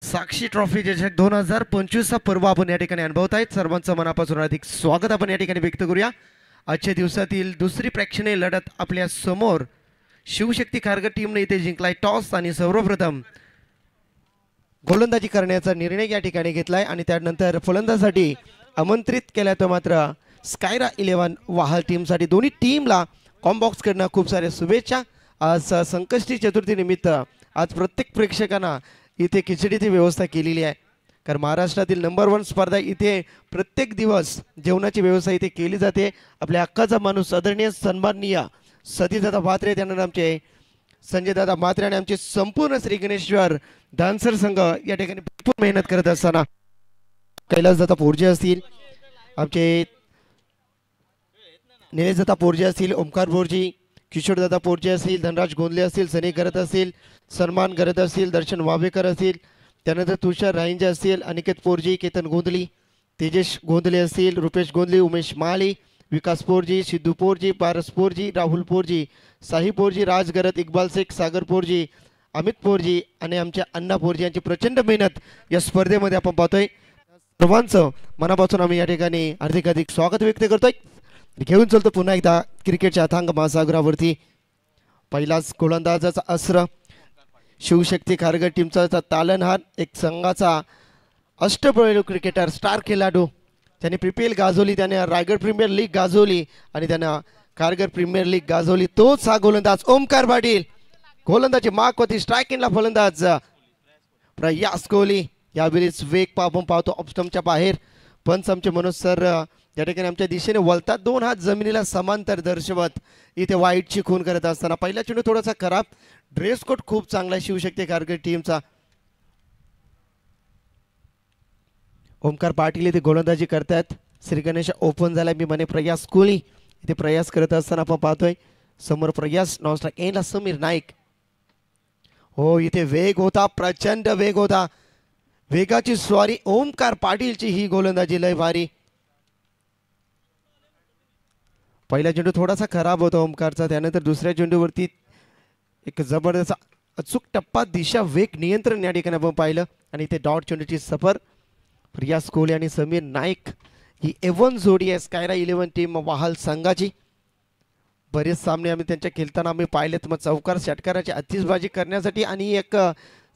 साक्षी trophy चषक 2025 चा पर्व आपण या ठिकाणी अनुभवत आहेत। सर्वांचं मनापासून हार्दिक स्वागत आपण या ठिकाणी व्यक्त करूया। आजच्या दिवसातील दुसरी प्रेक्षणीय लढत आपल्या समोर शिवशक्ती खारघर टीमने इथे जिंकलाय टॉस आणि सर्वप्रथम गोलंदाजी करण्याचा निर्णय या ठिकाणी घेतलाय आणि त्यानंतर फलंदाजीसाठी आमंत्रित केला तो मात्र स्कायरा 11 वाहल टीमसाठी दोन्ही टीमला कॉम्बॉक्स कडनं खूप सारे शुभेच्छा। आज संकष्टी चतुर्थी निमित्त आज प्रत्येक प्रेक्षकांना इथे खिचडीची व्यवस्था केलेली आहे, कारण महाराष्ट्रातील नंबर 1 स्पर्धा इथे प्रत्येक दिवस जेवणाची व्यवस्था इथे केली जाते। आपल्या हक्काचा माणूस आदरणीय सन्माननीय सतीदादा म्हात्रे त्यांना आमचे संजय दादा म्हात्रे आणि आमचे संपूर्ण श्री गणेश्वर डान्सर संघ या ठिकाणी भरपूर मेहनत करत असताना कैलासदादा पोरजे असतील, आमचे निलेशदादा पोरजे असतील, ओमकार पोरजी, किशोरदादा पोरजे असतील, धनराज गोंदले असतील, सनी करत असतील, सन्मान करत असतील, दर्शन वावेकर असतील, त्यानंतर तुषार राईंजे असतील, अनिकेत पोरजी, केतन गोंदली, तेजेश गोंदले असतील, रुपेश गोंदली, उमेश माळी, विकास पोरजी, सिद्धू पोरजी, पारस पोरजी, राहुल पोरजी, साही पोरजी, राज गरत, इक्बाल शेख, सागर पोरजी, अमित पोरजी आणि आमच्या अण्णा पोरजी यांची प्रचंड मेहनत या स्पर्धेमध्ये आपण पाहतोय। सर्वांचं मनापासून आम्ही या ठिकाणी हार्दिक स्वागत व्यक्त करतोय। घेऊन चलतो पुन्हा एकदा क्रिकेटच्या अथांग महासागरावरती पहिलाच गोलंदाजाचा अस्त्र शिवशक्ती खारघर टीमचा तालनहार एक संघाचा अष्टपैलू क्रिकेटर स्टार खेळाडू त्याने PPL गाजवली, त्याने रायगड प्रीमियर लीग गाजवली आणि त्याने खारघर प्रीमियर लीग गाजवली, तोच हा गोलंदाज ओमकार पाटील। गोलंदाजी मार्कवरती स्ट्रायकिंगला फलंदाज प्रयास कोहली। यावेळीच वेग आपण पाहतो ऑफस्टंपच्या बाहेर पंच आमचे मनोज सर या ठिकाणी आमच्या दिशेने वळतात, दोन हात जमिनीला समांतर दर्शवत इथे वाईटची खून करत असताना पहिला चेंडू थोडासा खराब, ड्रेस कोड खूप चांगला शिवशक्ती खारघर टीमचा। ओमकार पाटील इथे गोलंदाजी करतात, श्री गणेश ओपन झाला मी म्हणे प्रयास कोहली इथे प्रयास करत असताना आपण पाहतोय समोर प्रयास नॉन स्ट्राइक एंडला समीर नाईक। हो इथे वेग होता, प्रचंड वेग होता, वेगाची स्वारी ओमकार पाटीलची ही गोलंदाजी लय भारी। पहिला चेंडू थोडासा खराब होता ओमकारचा, त्यानंतर दुसऱ्या चेंडूवरती एक जबरदस्त अचूक टप्पा दिशा वेग नियंत्रण या ठिकाणी आपण पाहिलं आणि इथे डॉट चेंडूची सफर प्रयास कोहली आणि समीर नाईक ही A1 जोडी आहे स्कायरा 11 टीम वाहल संघाची। बरेच सामने आम्ही त्यांच्या खेळताना आम्ही पाहिलेत, मग चौकार षटकाराची आतिषबाजी करण्यासाठी आणि एक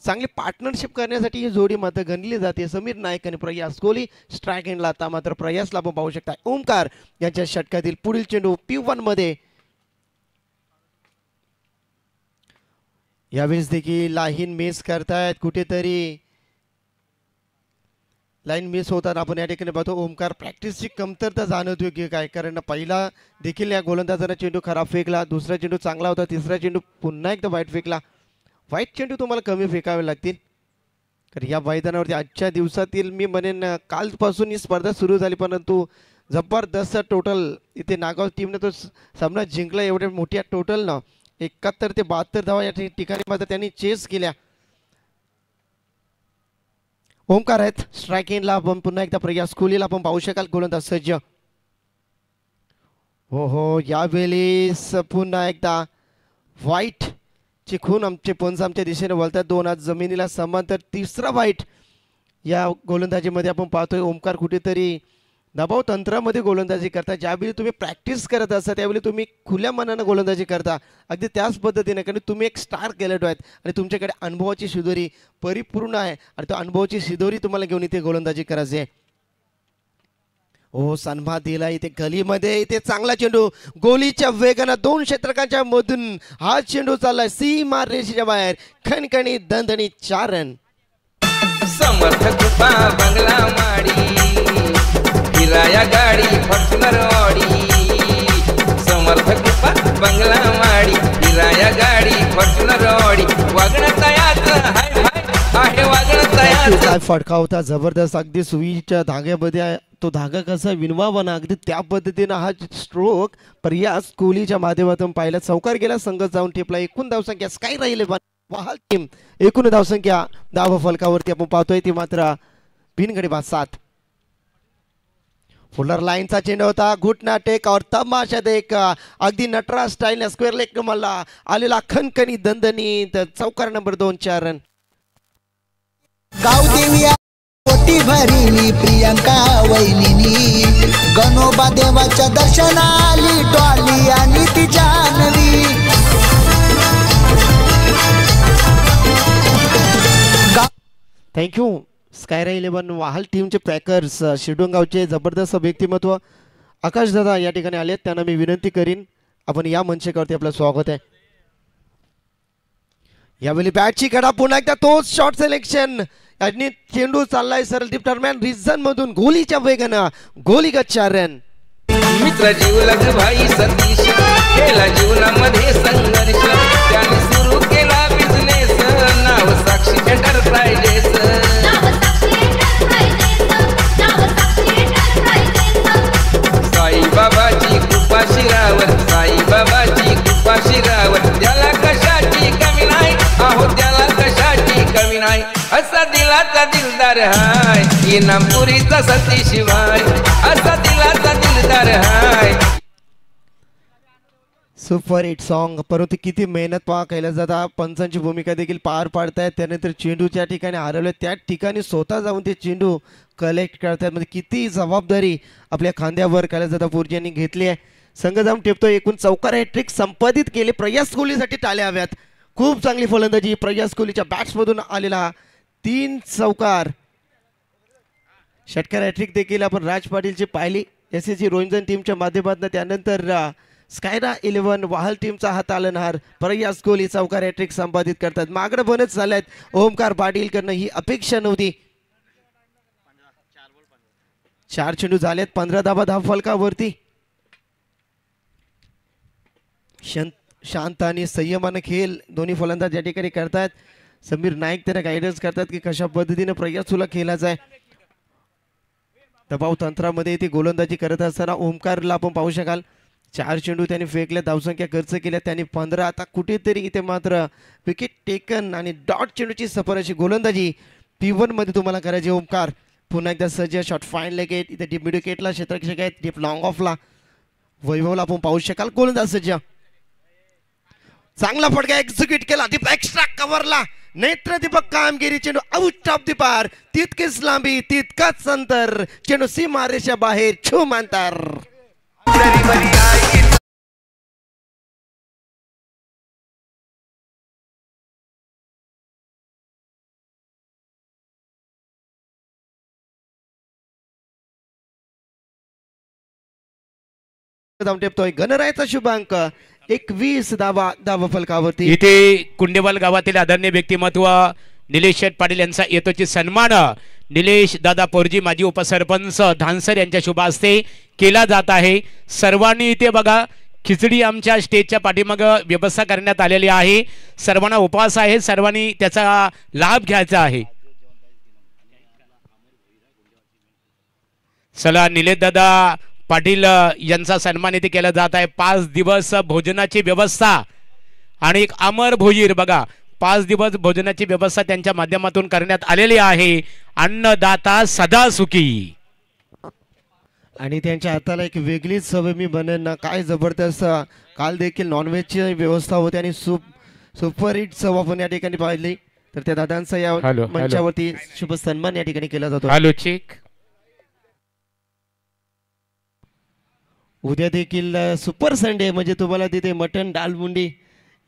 चांगली पार्टनरशिप करण्यासाठी ही जोडी मात्र गणली जाते। समीर नाईक आणि प्रयास कोहली स्ट्राइक एंडला, आता मात्र प्रयासला आपण पाहू शकता ओमकार यांच्या षटकातील पुढील चेंडू P1 मध्ये यावेळेस देखील लाईन मिस करतायत, कुठेतरी लाईन मिस होताना आपण या ठिकाणी पाहतो ओमकार प्रॅक्टिसची कमतरता जाणवतोय की काय, कारण पहिला देखील या गोलंदाजाने चेंडू खराब फेकला, दुसरा चेंडू चांगला होता, तिसरा चेंडू पुन्हा एकदा वाईट फेकला। वाईट चेंडू तुम्हाला कमी फेकावे लागतील, कारण या मैदानावरती आजच्या दिवसातील मी म्हणेन कालपासून ही स्पर्धा सुरू झाली, परंतु जबरदस्त टोटल इथे नागाव टीमने तो सामना जिंकला। एवढ्या मोठ्या टोटल ना 71 ते 72 धावा या ठिकाणी मात्र त्यांनी चेस केल्या। ओमकार आहेत स्ट्रायकिंगला, आपण पुन्हा एकदा प्रयास कोहलीला आपण पाहू शकाल गोलंदाज सज्ज। हो यावेळी पुन्हा एकदा वाईट ची खून आमचे पंच आमच्या दिशेने वळतात, दोन हात जमिनीला समांतर, तिसरा वाईट या गोलंदाजीमध्ये आपण पाहतोय। ओमकार कुठेतरी दबाव तंत्रामध्ये गोलंदाजी करता, ज्यावेळी तुम्ही प्रॅक्टिस करत असता त्यावेळी तुम्ही खुल्या मनानं गोलंदाजी करता, अगदी त्याच पद्धतीने, कारण तुम्ही एक स्टार खेळाडू आहेत आणि तुमच्याकडे अनुभवाची शिदोरी परिपूर्ण आहे आणि तो अनुभवाची शिदोरी तुम्हाला घेऊन इथे गोलंदाजी करायची आहे। हो सन्मान दिला इथे गलीमध्ये, इथे चांगला चेंडू गोलीच्या वेगानं दोन क्षेत्रकांच्या मधून हा चेंडू चाललाय सीमा रेषेच्या बाहेर, खणखणी दणदणी 4 रन। समर्थ कृपा बंगला माडी हिराया गाडी फॉर्च्युनर ऑडी, समर्थ कृपा बंगला माडी हिराया गाडी फॉर्च्युनर ऑडी, वागणं तयार हाय आहे वागणं तयार। फटका होता जबरदस्त, अगदी सुईच्या धाग्यामध्ये तो धागा कसा विणवावा ना अगदी त्या पद्धतीने हा स्ट्रोक प्रयास कोहलीच्या माध्यमातून पाहिला, चौकार गेला, संघ जाऊन टिपला। एकूण धावसंख्या स्कायरा 11 वाहल टीम एकूण धावसंख्या धाव फलकावरती आपण पाहतोय ती मात्र बिनगडी बाद 7। फुलर लाईनचा चेंडू होता, घुटना टेक और तमाशा देख अगदी नटराज स्टाईल स्क्वेअर लेग मला आलेला खणखणी दणदणी चौकार नंबर 2 4 रन। गावदेवी पोटी भरिली प्रियंका वैनिनी गणोबा देवाच्या दर्शनाली डॉली आणि ती जानवी थँक्यू स्कायरा 11 वाहल टीमचे पॅकर्स शिरडोंगावचे जबरदस्त व्यक्तिमत्व आकाशदादा या ठिकाणी आलेत. त्यांना मी विनंती करीन आपण या मंचावरती आपलं स्वागत आहे. यावेळी बॅटची कडा पुन्हा एकदा तोच शॉट सिलेक्शन आणि चेंडू चाललाय सरळ डीप दरम्यान रिझन मधून गोलीच्या वेगानं गोलीगत रन. मित्र जीवलग भाई सतीश केला जीवनामध्ये संघर्ष त्याने सुरू केला बिझनेस नाव साक्षी एंटरप्राइजेस. साईबाबाची कृपा शिरावर साईबाबाची कृपा शिरावर त्याला कशाची कमी नाही अहो त्याला कशाची कमी नाही असा दिलाचा दिलदार हाय इनामपुरीचा सती शिवाय असा दिलाचा दिलदार हाय. सुपर हिट सॉन्ग परंतु किती मेहनत पहा केल्या जाता पंचांची भूमिका देखील पार पाडतायत. त्यानंतर चेंडू ज्या ठिकाणी हरवले त्या ठिकाणी स्वतः जाऊन ते चेंडू कलेक्ट करतायत. म्हणजे किती जबाबदारी आपल्या खांद्यावर केल्या जाता पोर्जी यांनी घेतली आहे. संघ जाऊन टिपतो एकूण चौकार हॅट्रिक संपादित केले. प्रयास कोहलीसाठी टाळ्या हव्यात. खूप चांगली फलंदाजी प्रयास कोहलीच्या बॅट्समधून आलेला 3 चौकार. षटकार हॅट्रिक देखील आपण राज पाटीलची पाहिली SSG रोंजन टीमच्या माध्यमातून. त्यानंतर स्कायरा 11 वाहल टीमचा हा तालनहार प्रयास कोहली चौकार हॅट्रिक संपादित करतात. मागणं बनत चालल्यात ओमकार पाटील करणं ही अपेक्षा नव्हती. 4 चेंडू झालेत 15 धावा फलकावरती. शांत आणि संयमानं खेळ दोन्ही फलंदाज या ठिकाणी करतात. समीर नाईक त्यांना गायडन्स करतात की कशा पद्धतीने प्रयास तुला खेळायचा आहे. दबाव तंत्रामध्ये ती गोलंदाजी करत असताना ओमकारला आपण पाहू शकाल 4 चेंडू त्यांनी फेकले धावसंख्या खर्च केल्या त्यांनी 15. आता कुठेतरी इथे मात्र विकेट टेकन आणि डॉट चेंडूची सफर अशी गोलंदाजी P1 मध्ये तुम्हाला करायची. ओमकार पुन्हा एकदा सज्ज शॉट फाईन लेगेट इथे डीप मिड विकेटला क्षेत्ररक्षक आहेत डीप लॉंग ऑफला वैभवला आपण पाहू शकाल गोलंदाज सज्ज. चांगला फटका एक्झिक्यूट केला दीप एक्स्ट्रा कव्हरला नेत्रदीपक कामगिरी. चेंडू आउट ऑफ द पार तितकीच लांबी तितकाच अंतर चेंडू सीमारेषा बाहेर छूम अंतर. टेपतोय गणरायाचा शुभांक 21 धावा फलकावरती. इथे कुंडेवाल गावातील आदरणीय व्यक्तिमत्व निलेश शेठ पाटील यांचा येतोची सन्मान निलेश दादा पोरजी माजी उपसरपंच धानसर यांच्या शुभ हस्ते केला जात आहे. सर्वांनी इथे बघा खिचडी आमच्या स्टेजच्या पाठीमागं व्यवस्था करण्यात आलेली आहे. सर्वांना उपवास आहे सर्वांनी त्याचा लाभ घ्यायचा आहे. चला निलेश दादा पाटील यांचा सन्मान इथे केला जात आहे. 5 दिवस भोजनाची व्यवस्था आणि एक अमर भोजीर बघा 5 दिवस भोजनाची व्यवस्था त्यांच्या माध्यमातून करण्यात आलेली आहे. अन्नदाता सदा सुखी. आणि त्यांच्या हाताला एक वेगळीच सवय मी बनेन ना काय जबरदस्त. काल देखील नॉनव्हेजची व्यवस्था होती आणि सुपर हिट चव आपण या ठिकाणी पाहिली. तर त्या दादांचा या मंचावरती शुभ सन्मान या ठिकाणी केला जातो. Hello check. उद्या देखील सुपर संडे म्हणजे तुम्हाला तिथे मटन डाल मुंडी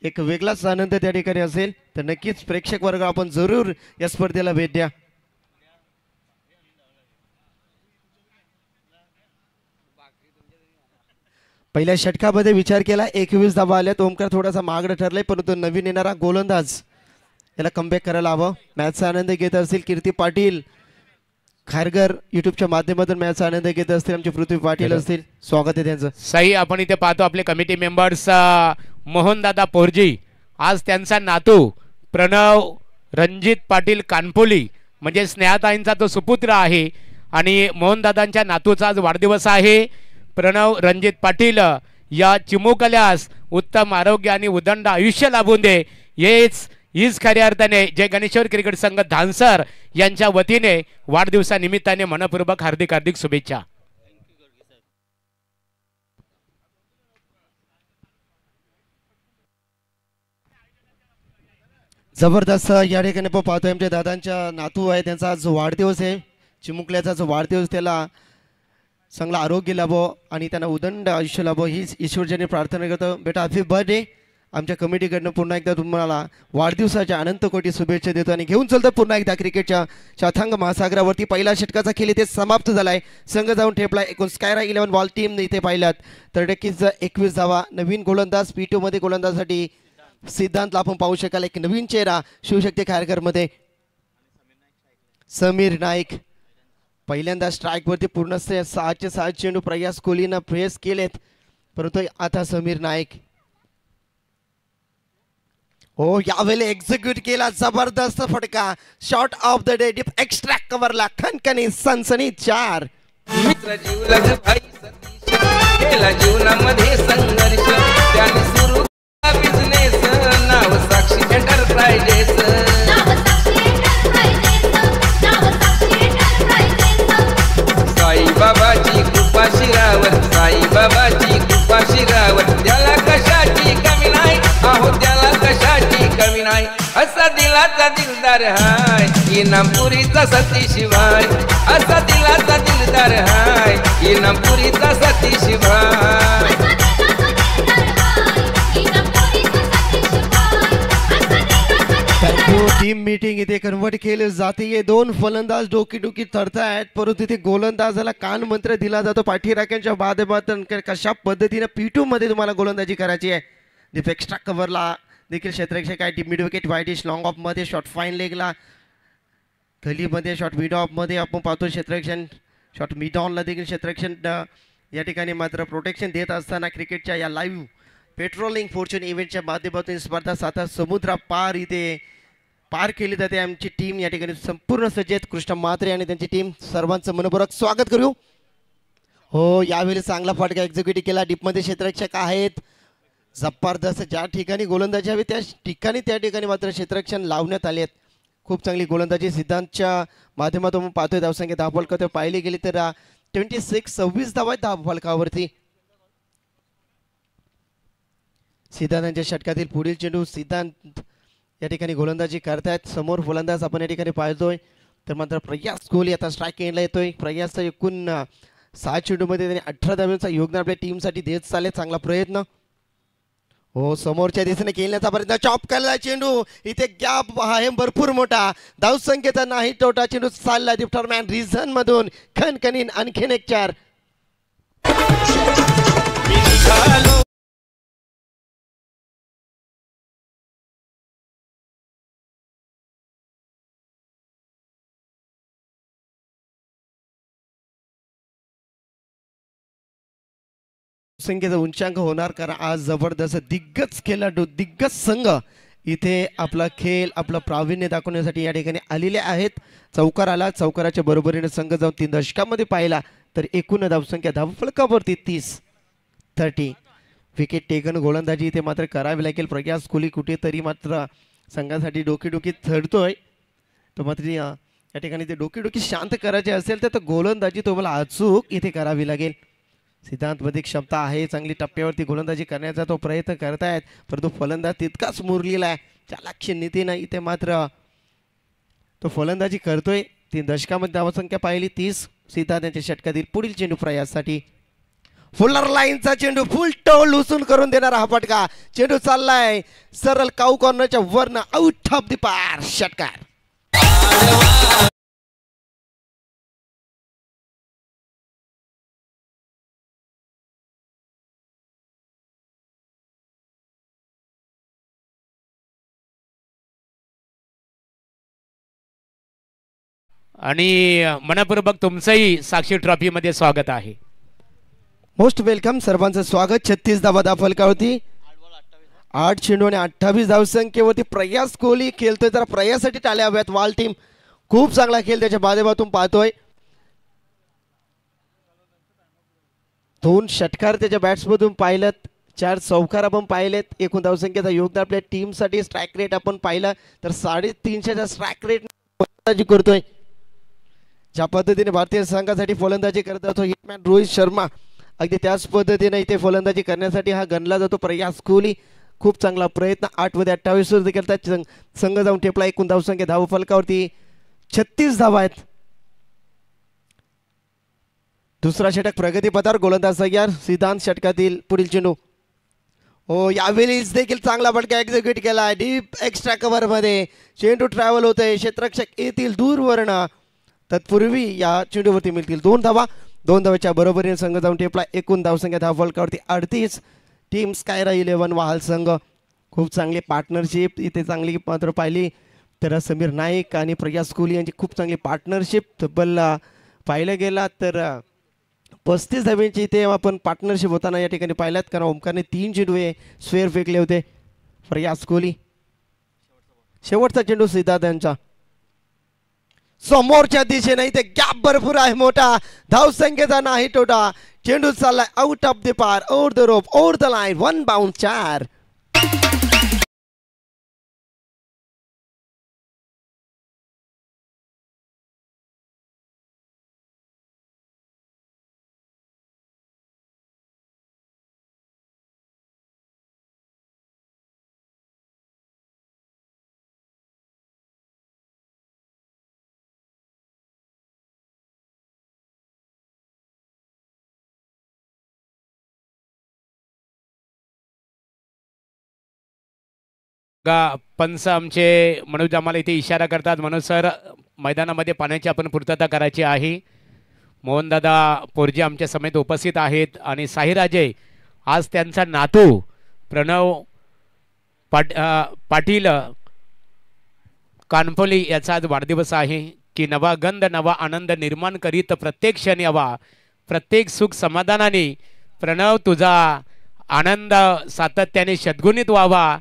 एक वेगळाच आनंद त्या ठिकाणी असेल. तर नक्कीच प्रेक्षक वर्ग आपण जरूर या स्पर्धेला भेट द्या. पहिल्या षटकामध्ये विचार केला 21 धावा आल्यात. ओमकार थोडासा मागडं ठरलाय परंतु नवीन येणारा गोलंदाज याला कमबॅक करायला हवं. मॅचचा आनंद घेत असतील कीर्ती पाटील खारघर युट्यूबच्या माध्यमातून मॅचचा आनंद घेत असतील आमचे पृथ्वी पाटील असतील स्वागत आहे त्यांचं. साई आपण इथे पाहतो आपले कमिटी मेंबर्स मोहनदादा पोरजी आज त्यांचा नातू प्रणव रणजित पाटील कानपोली म्हणजे स्नेहाताईंचा तो सुपुत्र आहे आणि मोहनदादांच्या नातूचा आज वाढदिवस आहे. प्रणव रणजित पाटील या चिमुकल्यास उत्तम आरोग्य आणि उदंड आयुष्य लाभून दे हीच खऱ्या अर्थाने जय गणेश्वर क्रिकेट संघ धानसर यांच्या वतीने वाढदिवसानिमित्ताने मनपूर्वक हार्दिक हार्दिक शुभेच्छा. जबरदस्त या ठिकाणी आपण पाहतोय आमच्या दादांच्या नातू आहे त्यांचा आज वाढदिवस आहे. चिमुकल्याचा जो वाढदिवस त्याला चांगला आरोग्य लाभो आणि त्यांना उदंड आयुष्य लाभो हीच ईश्वरजनी प्रार्थना करतो. बेटा हॅपी बर्थडे. आमच्या कमिटीकडनं पुन्हा एकदा तुम्हाला वाढदिवसाच्या अनंत कोटी शुभेच्छा देतो आणि घेऊन चलतो पुन्हा एकदा क्रिकेटच्या चाथांग महासागरावरती. पहिला षटकाचा खेळ इथे समाप्त झाला आहे. संघ जाऊन ठेपला. एकूण स्कायरा 11 बॉल टीम इथे पाहिलात तर नक्कीच 21 धावा. नवीन गोलंदाज P2 मध्ये गोलंदाजसाठी सिद्धांतला आपण पाहू शकाल. एक नवीन चेहरा शिवशक्ती खारघरमध्ये समीर नाईक. पहिल्यांदा स्ट्राईकवरती पूर्ण 6चे 6 चेंडू प्रयास कोहलीनं फेस केलेत परंतु आता समीर नाईक हो यावेळी एक्झिक्यूट केला. जबरदस्त फटका. Shot of the day deep extra कव्हरला खणखणी सनसनी 4. मित्र जीवलग भाई सतीश केला जीवनामध्ये संघर्ष त्याने सुरू बिझनेस नाव साक्षी एंटरप्राइजेस. साईबाबाची कृपा शिरावर साईबाबाची कृपा शिरावर त्याला कशाची कमी नाही आहो त्याला कशाची कमी नाही. असा दिलाचा दिलदार हाय इनामपुरीचा सतीश भाई. असा दिलाचा दिलदार हाय इनामपुरीचा सतीश भाई. टीम मीटिंग इथे कन्वर्ट केले जाते. 2 फलंदाज डोकी ठरतायत परंतु तिथे गोलंदाजाला कान मंत्र दिला जातो पाठीराख्यांच्या माध्यमातून कशा पद्धतीने P2 मध्ये तुम्हाला गोलंदाजी करायची आहे. डिप एक्स्ट्रा कव्हरला देखील क्षेत्ररक्षक आहे. Mid wicket widish long off मध्ये शॉट फाईन लेगला गलीमध्ये शॉट मिड ऑफ मध्ये आपण पाहतो क्षेत्ररक्षण शॉट मिड ऑनला देखील क्षेत्ररक्षण या ठिकाणी मात्र प्रोटेक्शन देत असताना क्रिकेटच्या या लाईव्ह पेट्रोलिंग फॉर्च्यून इव्हेंटच्या माध्यमातून स्पर्धा 7 समुद्रा पार इथे पार केली जाते. आमची टीम या ठिकाणी संपूर्ण सज्जेत. कृष्ण म्हात्रे आणि त्यांची टीम सर्वांचं मनपूर्वक स्वागत करू. हो यावेळी चांगला फटका एक्झिक्यूट केला. डीपमध्ये क्षेत्ररक्षक आहेत. जबरदस्त ज्या ठिकाणी गोलंदाजी हवी त्या ठिकाणी मात्र क्षेत्ररक्षण लावण्यात आले आहेत. खूप चांगली गोलंदाजी सिद्धांतच्या माध्यमातून आपण पाहतोय. धावसंख्या 10 फलकावर पाहिली गेली तर 26 धावा 10 फलकावरती. सिद्धांतांच्या षटकातील पुढील चेंडू सिद्धांत या ठिकाणी गोलंदाजी करतायत. समोर गोलंदाज आपण या ठिकाणी पाहतोय तर मात्र प्रयास कोहली आता स्ट्राईक एंडला येतोय. प्रयासचा एकूण 6 चेंडूमध्ये त्यांनी 18 धावांचं योगदान आपल्या टीमसाठी देत चालले. चांगला प्रयत्न हो समोरच्या दिशेने खेळण्याचा प्रयत्न. चॉप केलेला चेंडू इथे गॅप आहे भरपूर मोठा. धावसंख्येचा नाही तोटा. चेंडू चालला डिफ्टरमॅन रिझन मधून खणखणीन आणखीन एक 4. संख्येचा उंचांक होणार कारण आज जबरदस्त दिग्गज खेळाडू दिग्गज संघ इथे आपला खेळ आपलं प्रावीण्य दाखवण्यासाठी या ठिकाणी आलेले आहेत. चौकार आला. चौकाराच्या बरोबरीने संघ जाऊन 3 दशकामध्ये पाहिला तर एकूण धावसंख्या धावफलकावरती 30. विकेट टेकन गोलंदाजी इथे मात्र करावी लागेल. प्रयास कोहली कुठेतरी मात्र संघासाठी डोकी चढतोय. तो मात्र या ठिकाणी ते डोकी शांत करायचे असेल तर गोलंदाजी तुम्हाला अचूक इथे करावी लागेल. सिद्धांतमध्ये क्षमता आहे. चांगली टप्प्यावरती गोलंदाजी करण्याचा तो प्रयत्न करतायत परंतु फलंदाज तितकाच मुरलेला आहे. चालाक्ष नीतीनं इथे मात्र तो फलंदाजी करतोय. 3 दशकामध्ये धावसंख्या पाहिली 30. सिद्धांत यांच्या षटकातील पुढील चेंडू प्रयाससाठी फुलर लाईनचा चेंडू फुल टोल उचलून करून देणारा हा फटका. चेंडू चाललाय सरळ काऊ कॉर्नरच्या वरनं आउट ऑफ द पार. षटकार आणि मनपूर्वक तुमचंही साक्षी ट्रॉफी मध्ये स्वागत आहे. Most welcome. सर्वांचं स्वागत. 36 धावा 10 फलकावरती 8 चेंडू आणि 28 धावसंख्येवरती प्रयास कोहली खेळतोय. जरा प्रयाससाठी टाळ्या हव्यात. वाल टीम खूप चांगला खेळ त्याच्या माध्यमातून पाहतोय. 2 षटकार त्याच्या बॅट्समधून पाहिलं. 4 चौकार आपण पाहिलेत. एकूण धावसंख्येचा योगदान आपल्या टीमसाठी स्ट्राईक रेट आपण पाहिलं तर 350च्या स्ट्राईक रेट फलंदाजी करतोय. ज्या पद्धतीने भारतीय संघासाठी फलंदाजी करत असतो हिटमॅन रोहित शर्मा अगदी त्याच पद्धतीने इथे फलंदाजी करण्यासाठी हा गणला जातो प्रयास कोहली. खूप चांगला प्रयत्न 8 मध्ये 28 वर देखील संघ जाऊन टेपला. एकूण धावसंख्या धाव फलकावरती 36 धावा आहेत. दुसरा षटक प्रगती पथार गोलंदाज तयार. सिद्धांत षटकातील पुढील चेंडू. हो यावेळीच देखील चांगला फटका एक्झिक्यूट केला. डीप एक्स्ट्रा कव्हर मध्ये चेंडू ट्रॅव्हल होतोय. क्षेत्ररक्षक येतील दूरवर्ण. तत्पूर्वी या चेंडूवरती मिळतील 2 धावा. 2 धावाच्या बरोबरीने संघ जाऊन टेपला. एकूण धावसंख्या धाव फलकावरती 38. टीम स्कायरा 11 वाहल संघ. खूप चांगली पार्टनरशिप इथे चांगली मात्र पाहिली तर समीर नाईक आणि प्रयास कोहली यांची खूप चांगली पार्टनरशिप तब्बल पाहिलं गेला तर 35 धाव्यांची इथे आपण पार्टनरशिप होताना या ठिकाणी पाहिल्यात. कारण ओमकारने 3 चेंडू स्वेअर फेकले होते. प्रयास कोहली शेवटचा चेंडू सिद्धार्थ यांचा समोरच्या दिशेने इथे गॅप भरपूर आहे मोठा. धावसंख्येचा नाही तोटा. चेंडू चाललाय आउट ऑफ द पार over the rope over the line 1 bound 4. पंच आमचे मनोज आम्हाला इथे इशारा करतात. मनोज सर मैदानामध्ये पाण्याची आपण पूर्तता करायची आहे. मोहनदादा पोरजी आमच्या समेत उपस्थित आहेत आणि साहिराजे आज त्यांचा नातू प्रणव पाटील कानपोली याचा आज वाढदिवस आहे. की नवा गंध नवा आनंद निर्माण करीत प्रत्येक क्षण यावा. प्रत्येक सुख समाधानाने प्रणव तुझा आनंद सातत्याने सद्गुणित व्हावा.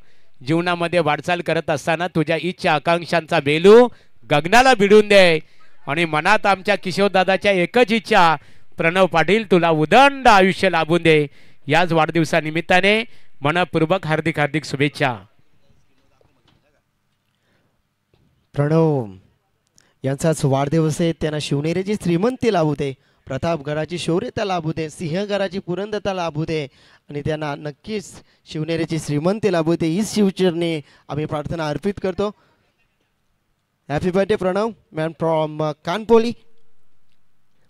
जीवनामध्ये वाटचाल करत असताना तुझ्या इच्छा आकांक्षांचा बेलू गगनाला भिडून दे. आणि मनात आमच्या किशोरदादाच्या एकच इच्छा प्रणव पाटील तुला उदंड आयुष्य लाभून दे. याच वाढदिवसानिमित्ताने मनपूर्वक हार्दिक हार्दिक शुभेच्छा. प्रणव यांचाच वाढदिवस आहे. त्यांना शिवनेरीची श्रीमंती लाभू दे. प्रतापगडाची शौर्यता लाभू दे. सिंहगडाची पुरंदरता लाभू दे आणि त्यांना नक्कीच शिवनेरीची श्रीमंती लाभू दे. हीच शिवचरणी आम्ही प्रार्थना अर्पित करतो. Happy birthday Pranav man from Kanpoli.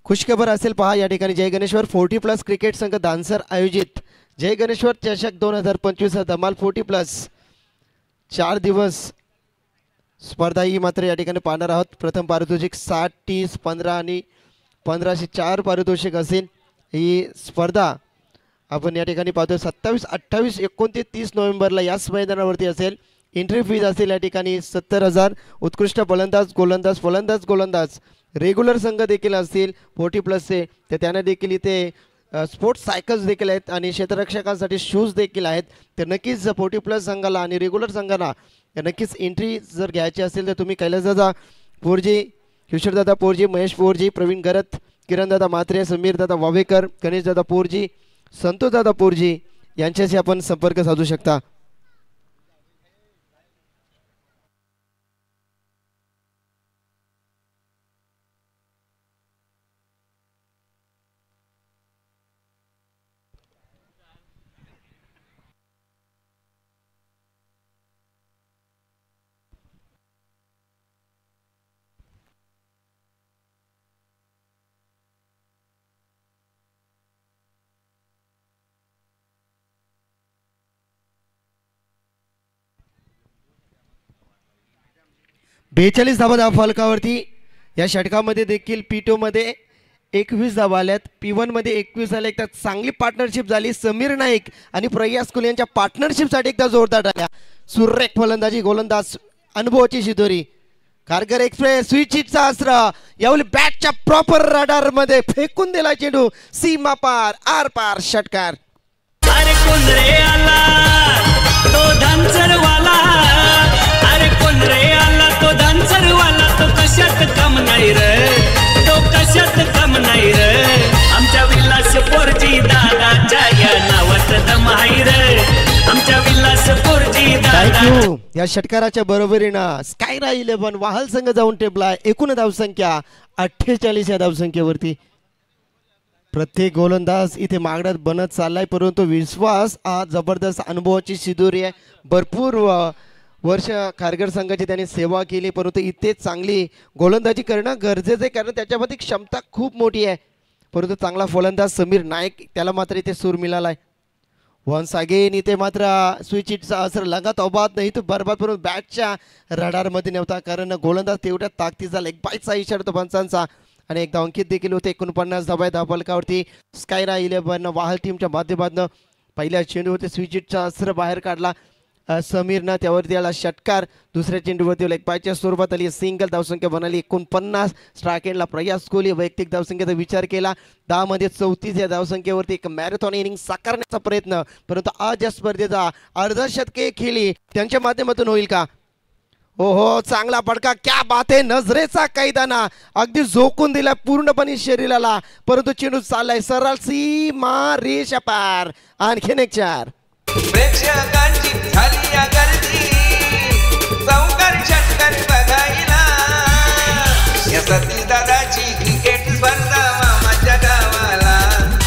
खुशखबर असेल पहा या ठिकाणी जय गणेश्वर 40+ क्रिकेट संघ दानसर आयोजित जय गणेश्वर चषक 2025 धमाल 40+ 4 दिवस स्पर्धा ही मात्र या ठिकाणी पाहणार आहोत. प्रथम पारितोषिक 60, 30, 15 आणि 1504 पारितोषिक असेल. ही स्पर्धा आपण या ठिकाणी पाहतो 27, 28, 29, 30 नोव्हेंबरला याच मैदानावरती असेल. एंट्री फीज असेल या ठिकाणी 70,000. उत्कृष्ट फलंदाज गोलंदाज रेग्युलर संघ देखील असतील 40+चे तर त्यांना देखील इथे स्पोर्ट्स सायकल्स देखील आहेत आणि क्षेत्ररक्षकांसाठी शूज देखील आहेत. तर नक्कीच 40+ संघाला आणि रेग्युलर संघाला नक्कीच एंट्री जर घ्यायची असेल तर तुम्ही कैलासदादा पोरजी, किशोरदादा पोरजी, महेश पोरजी, प्रवीण गरत, किरणदादा म्हात्रे, समीरदादा वावेकर, गणेशदादा पोरजी, संतोषदादा पोरजी यांच्याशी आपण संपर्क साधू शकता. बेचाळीस धावा फलकावरती. या षटकामध्ये देखील P2 मध्ये 21 धावा आल्यात. P1 मध्ये 21 आल्या. एकदा चांगली पार्टनरशिप झाली. समीर नाईक आणि प्रयास कोहली यांच्या पार्टनरशिपसाठी एकदा जोरदार टाळ्या. सुरेख फलंदाजी गोलंदाज अनुभवाची शिदोरी. कारगर एक्सप्रेस स्विचिटचा अस्त्र यावेळी बॅटच्या प्रॉपर रडार मध्ये फेकून दिला चेंडू. सीमा पार आर पार षटकार. अरे कोण रे आला तो धानसरवाला. अरे कोण रे आला तो धानसरवाला. तो कशात कम नाही रे. तो कशात कम नाही रे. आमच्या विलास पोरजी दादाच्या या नावात दम आहे रे. आमच्या विलास पोरजी दादा. थँक्यू. या षटकाराच्या बरोबरीनं स्कायरा 11 वाहल संघ जाऊन टेपला. एकूण धावसंख्या 48 या धावसंख्येवरती. प्रत्येक गोलंदाज इथे मागण्यात बनत चाललाय, परंतु विश्वास आज जबरदस्त अनुभवाची शिदोरी आहे. भरपूर वर्ष खारघर संघाची त्यांनी सेवा केली, परंतु इथे चांगली गोलंदाजी करणं गरजेचं आहे, कारण त्याच्यामध्ये क्षमता खूप मोठी आहे. परंतु चांगला फलंदाज समीर नाईक त्याला मात्र इथे सूर मिळालाय. वन्स अगेन इथे मात्र स्विच हिटचा असर लगात अबाद नाही तो बरबाद, परंतु बॅटच्या रडारमध्ये नव्हता, कारण गोलंदाज तेवढ्या ताकदीचा लेग बाईटचा इशारा तो पंचांचा. आणि एकदा अंकित देखील होते. 49 धावा धावफलकावरती स्कायरा 11 वाहल टीमच्या माध्यमातून पहिल्या चेंडूवरती स्विच हिटचा असर बाहेर काढला समीरनं, त्यावरती याला षटकार. दुसऱ्या चेंडूवरती लेग बायच्या स्वरूपात आली सिंगल. धावसंख्या बनाली 49. स्ट्राईक एंडला प्रयास कोहली वैयक्तिक धावसंख्येचा विचार केला. 10 मध्ये 34 या धावसंख्येवरती एक मॅरेथॉन इनिंग साकारण्याचा प्रयत्न, परंतु आज या स्पर्धेचा अर्धशतके खेळी त्यांच्या माध्यमातून होईल का? हो चांगला फटका, क्या बात आहे. नजरेचा कैदाना अगदी झोकून दिला पूर्णपणे शरीराला, परंतु चेंडू चाललाय सरळ सीमा रेषा पार. आणखीन एक 4. प्रेक्षकांची झाली या गर्दी चौकार षटकार बघायला, या सतीश दादाची क्रिकेट स्पर्धा मामाच्या गावाला.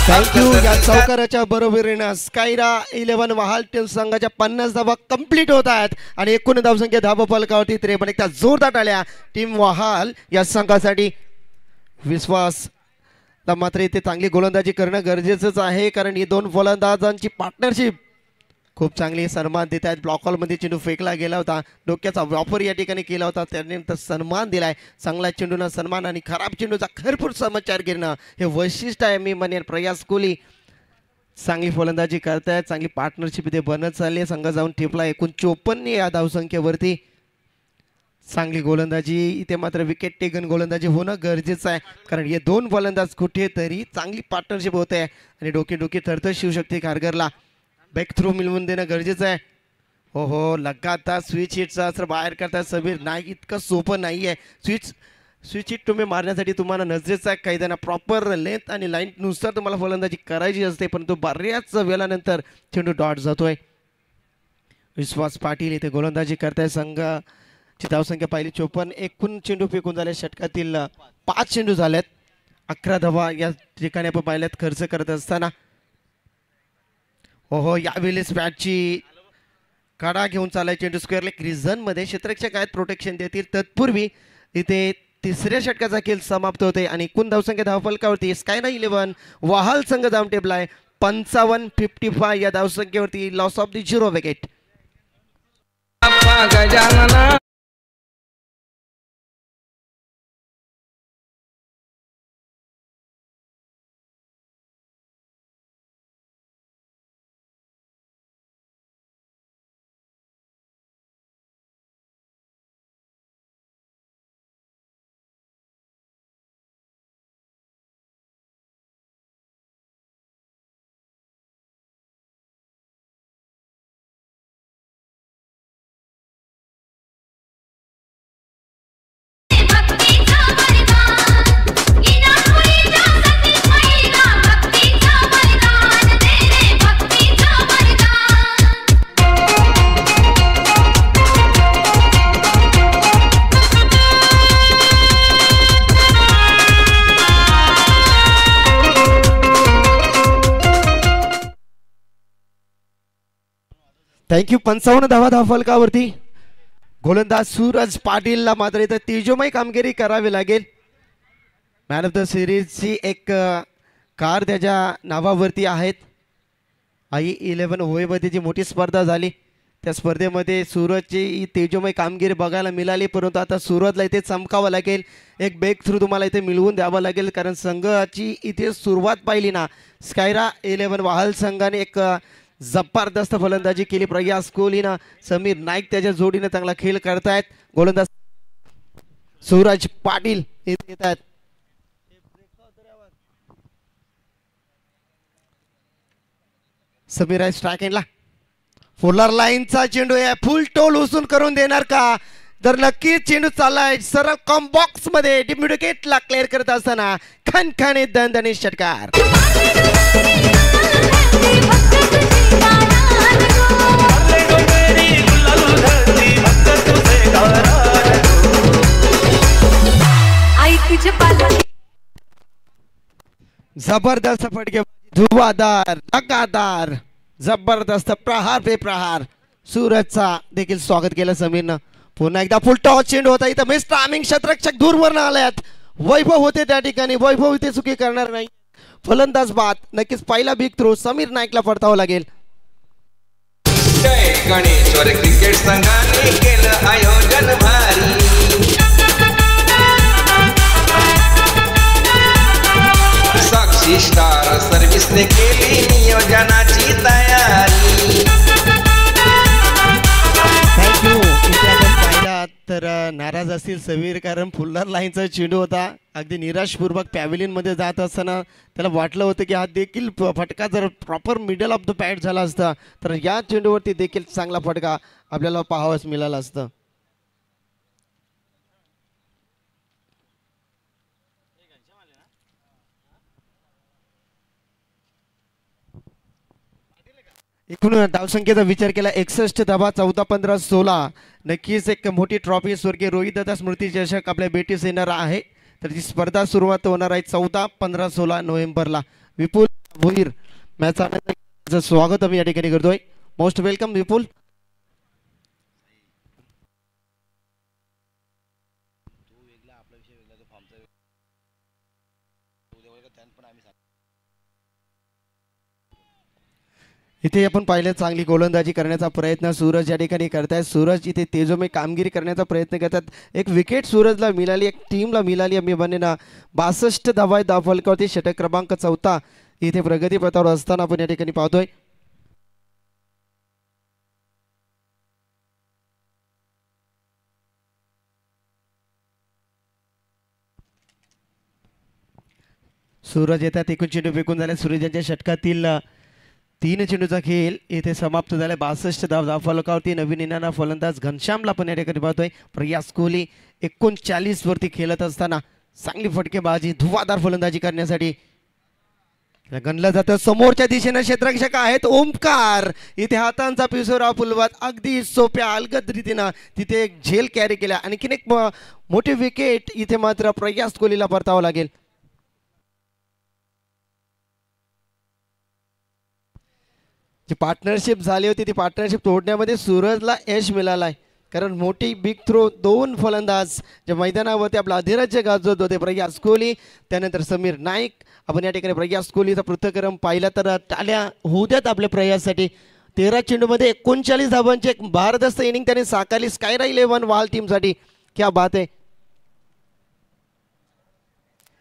थँक्यू. या चौकाराच्या बरोबरीनं स्कायरा 11 वहाल टीम संघाच्या 50 धावा कंप्लीट होत आहेत आणि एकूण धावसंख्या धावा फलकावरती 53. एकदा जोरदार टाळ्या टीम वहाल या संघासाठी. विश्वास मात्र इथे चांगली गोलंदाजी करणं गरजेचंच आहे, कारण ही दोन फलंदाजांची पार्टनरशिप खूप चांगली. सन्मान देत आहेत. ब्लॉक हॉलमध्ये चेंडू फेकला गेला होता, डोक्याचा वापर या ठिकाणी केला होता, त्यानंतर सन्मान दिलाय. चांगला चेंडूना सन्मान आणि खराब चेंडूचा भरपूर समाचार घेणं हे वैशिष्ट्य आहे. मी म्हणेन प्रयास कोहली चांगली फलंदाजी करतायत, चांगली पार्टनरशिप इथे बनत चालली आहे. संघ जाऊन ठेपला 49 या धावसंख्येवरती. चांगली गोलंदाजी इथे मात्र विकेट टेकन गोलंदाजी होणं गरजेचं आहे, कारण हे दोन फलंदाज कुठेतरी चांगली पार्टनरशिप होत आहे आणि डोके थरथर शिवू शकते खारघरला. बॅक थ्रू मिळवून देणं गरजेचं आहे. हो लगातार स्विच हिटचा असर बाहेर करताय समीर नाईक. इतकं सोपं नाही आहे स्विच हिट तुम्ही मारण्यासाठी तुम्हाला नजरेचा कैदाना प्रॉपर लेंथ आणि लाईननुसार तुम्हाला फलंदाजी करायची असते, परंतु बऱ्याच वेळानंतर चेंडू डॉट जातोय. विश्वास पाटील इथे गोलंदाजी करताय. संघाची धावसंख्या पाहिली 54. एकूण चेंडू फेकून झाले षटकातील 5 चेंडू झालेत. 11 धावा या ठिकाणी आपण पाहिल्यात खर्च करत असताना. यावेळेस बॅटची कडा घेऊन चालाय चेंडू स्क्वेअर लेग रिझन मध्ये. क्षेत्ररक्षक आहेत, प्रोटेक्शन देतील. तत्पूर्वी इथे तिसऱ्या षटकाचा खेळ समाप्त होते आणि एकूण धावसंख्या धावफलकावरती स्कायरा 11 वाहल संघ जाऊन टेबलाय 55-55 या धावसंख्येवरती. Loss of the 0 wicket. Thank you. 55 धावा धावफलकावरती. गोलंदाज सूरज पाटीलला मात्र इथं तेजोमय कामगिरी करावी लागेल. मॅन ऑफ द सिरीजची एक कार त्याच्या नावावरती आहेत. I11 होयमध्ये जी मोठी स्पर्धा झाली त्या स्पर्धेमध्ये सूरजची तेजोमय कामगिरी बघायला मिळाली, परंतु आता सूरजला इथे चमकावं लागेल. एक ब्रेक थ्रू तुम्हाला इथे मिळवून द्यावं लागेल, कारण संघाची इथे सुरुवात पाहिली ना स्कायरा 11 वाहल संघाने एक जबरदस्त फलंदाजी केली. प्रयास कोहलीनं समीर नाईक त्याच्या जोडीने चांगला खेळ करतायत. गोलंदाज सूरज पाटील येत आहेत. समीर आहे स्ट्राईक एंडला. फोलर लाईनचा चेंडू आहे, फुल टोल उसून करून देणार का? तर नक्कीच चेंडू चाललाय सरळ कॉम बॉक्स मध्ये. डीप विकेटला क्लिअर करत असताना खणखणीत दणदणीत षटकार. जबरदस्त फटके, धुवाधार, लगातार, जबरदस्त प्रहार पे प्रहार. सूरजचा देखील स्वागत केलं समीरनं. पुन्हा एकदा फुल टॉस चेंडू होता इथं. मिस टायमिंग, क्षेत्ररक्षक दूरवरनं आल्यात. वैभव होते त्या ठिकाणी, वैभव इथे चुकी करणार नाही. फलंदाज बाद. नक्कीच पहिला बिग थ्रो समीर नाईकला परतावं लागेल. जय गणेश्वर क्रिकेट संघाने केलं आयोजन भारी. साक्षी स्टार सर्व्हिसने केली नियोजनाची तयारी. थँक्यू. इथे आपण पाहिला तर नाराज असतील समीर, कारण फुल्लर लाईनचा चेंडू होता. अगदी निराशपूर्वक पॅव्हिलियन मध्ये जात असताना त्याला वाटलं होतं की हा देखील फटका जर proper middle of the pad झाला असता तर या चेंडूवरती देखील चांगला फटका आपल्याला पाहावयास मिळाला असतं. एकूण धावसंख्येचा विचार केला 61 धावा, 14-15-16. नक्कीच एक मोठी ट्रॉफी स्वर्गीय रोहितदादा स्मृती चषक आपल्या भेटीस येणार आहे. तर ती स्पर्धा सुरुवात होणार आहे 14-15-16 नोव्हेंबरला. विपुल भोईर मॅचचं स्वागत आम्ही या ठिकाणी करतोय. मोस्ट वेलकम विपुल. इथे आपण पाहिलं चांगली गोलंदाजी करण्याचा प्रयत्न सूरज या ठिकाणी करतायत. सूरज इथे तेजोमय कामगिरी करण्याचा प्रयत्न करतात. एक विकेट सूरजला मिळाली, एक टीमला मिळाली. मी म्हणेन 62 धावा धावफलकावरती. षटक क्रमांक 4 इथे प्रगतीपथावर असताना आपण या ठिकाणी पाहतोय. सूरज येतात. एकूण चेंडू फेकून झाले. सूरज यांच्या षटकातील 3 चेंडूचा खेळ इथे समाप्त झाला. 62 धाव फलकावरती. नवीन येणारा फलंदाज घनश्यामला पण या ठिकाणी पाहतोय. प्रयास कोहली 39 वरती खेळत असताना चांगली फटकेबाजी, धुवाधार फलंदाजी करण्यासाठी गणलं जातं. समोरच्या दिशेनं क्षेत्ररक्षक आहेत ओमकार. इथे हातांचा पिसोरा फुलवत अगदी सोप्या अलगद रीतीनं तिथे एक झेल कॅरी केला. आणखीन एक मोठी विकेट इथे मात्र प्रयास कोहलीला परतावं लागेल. जी पार्टनरशिप झाली होती ती पार्टनरशिप तोडण्यामध्ये सूरजला यश मिळालं आहे. कारण मोठी बिग थ्रो 2 फलंदाज जे मैदानावरती आपला अधिराज्य गाजवत होते. प्रयास कोहली त्यानंतर समीर नाईक. आपण या ठिकाणी प्रयास कोहलीचा पृथक्क्रम पाहिला तर टाळ्या होऊ द्यात आपल्या प्रयाससाठी. 13 चेंडूमध्ये 39 धावांची एक भारदस्त इनिंग त्याने साकारली स्कायरा 11 वाल टीमसाठी. क्या बात आहे.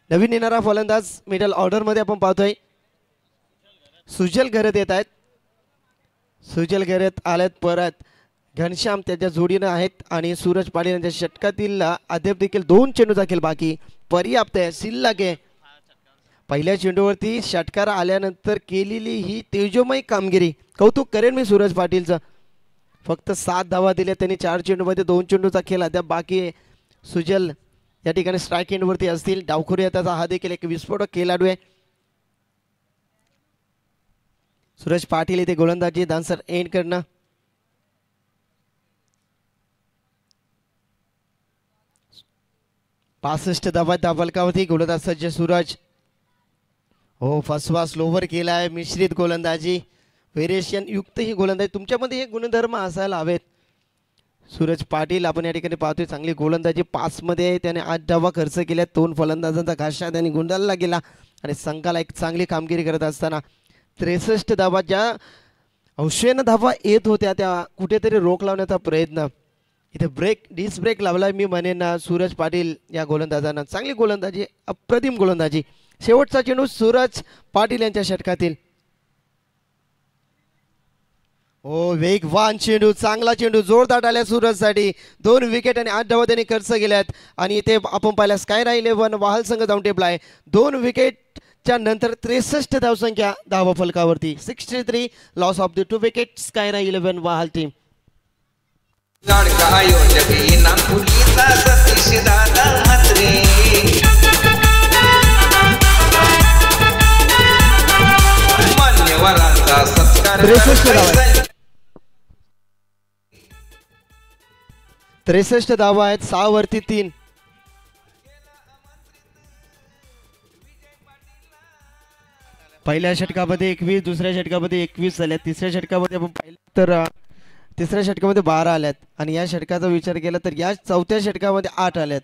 नवीन येणारा फलंदाज मिडल ऑर्डरमध्ये आपण पाहतोय सुजल घरत येत आहेत. सुजल घरत आल्यात परत. घनश्याम त्याच्या जोडीनं आहेत आणि सूरज पाटील यांच्या षटकातील अद्याप देखील 2 चेंडूचा खेळ बाकी. पर्याप्त आहे, शिल्लक आहे. पहिल्या चेंडूवरती षटकार आल्यानंतर केलेली ही तेजोमय कामगिरी कौतुक करेन मी सूरज पाटीलचं. फक्त 7 धावा दिल्या त्यांनी 4 चेंडूमध्ये. 2 चेंडूचा खेळ अद्याप बाकी आहे. सुजल या ठिकाणी स्ट्राईक एंडवरती असतील. डावखुरी हाताचा हा देखील एक विस्फोटक खेळाडू आहे. सूरज पाटील इथे गोलंदाजी दानसर एंड करणं. पासष्ट धावफलकावरती गोलंदाज सज्ज सूरज. हो फसवा स्लोवर केलाय. मिश्रित गोलंदाजी, व्हेरिएशन युक्त ही गोलंदाजी. तुमच्यामध्ये हे गुणधर्म असायला हवेत. सूरज पाटील आपण या ठिकाणी पाहतोय चांगली गोलंदाजी. 5 मध्ये त्याने 8 धावा खर्च केल्या. 2 फलंदाजांचा घाशा त्यांनी गुंडाळला गेला आणि संघाला एक चांगली कामगिरी करत असताना 63 धावा ज्या औषेनं धावा येत होत्या त्या कुठेतरी रोख लावण्याचा प्रयत्न. इथे डिस ब्रेक लावला मी म्हणेन सूरज पाटील या गोलंदाजांना. चांगली गोलंदाजी, अप्रतिम गोलंदाजी. शेवटचा चेंडू सूरज पाटील यांच्या षटकातील. हो वेगवान चेंडू, चांगला चेंडू, जोरदार आल्या सूरजसाठी. 2 विकेट आणि 8 धावा त्यांनी खर्च केल्यात. आणि इथे आपण पाहिलं स्कायरा 11 वाहल संघ जाऊन टेपला आहे. 2 विकेटच्या नंतर 63 धावसंख्या धावफलकावरती. 63 लॉस ऑफ द 2 विकेट स्कायरा 11 वाहल टीम. लाडका आयोजक इनाम पुलीचा सतीश दादा म्हात्रे. मान्यवरांचा सत्कार 63 धावा आहेत. 6 वरती 3. पहिल्या षटकामध्ये 21, दुसऱ्या षटकामध्ये 21 झाल्यात, तिसऱ्या षटकामध्ये आपण पाहिलं तर तिसऱ्या षटकामध्ये 12 आल्यात आणि या षटकाचा विचार केला तर या चौथ्या षटकामध्ये 8 आल्यात.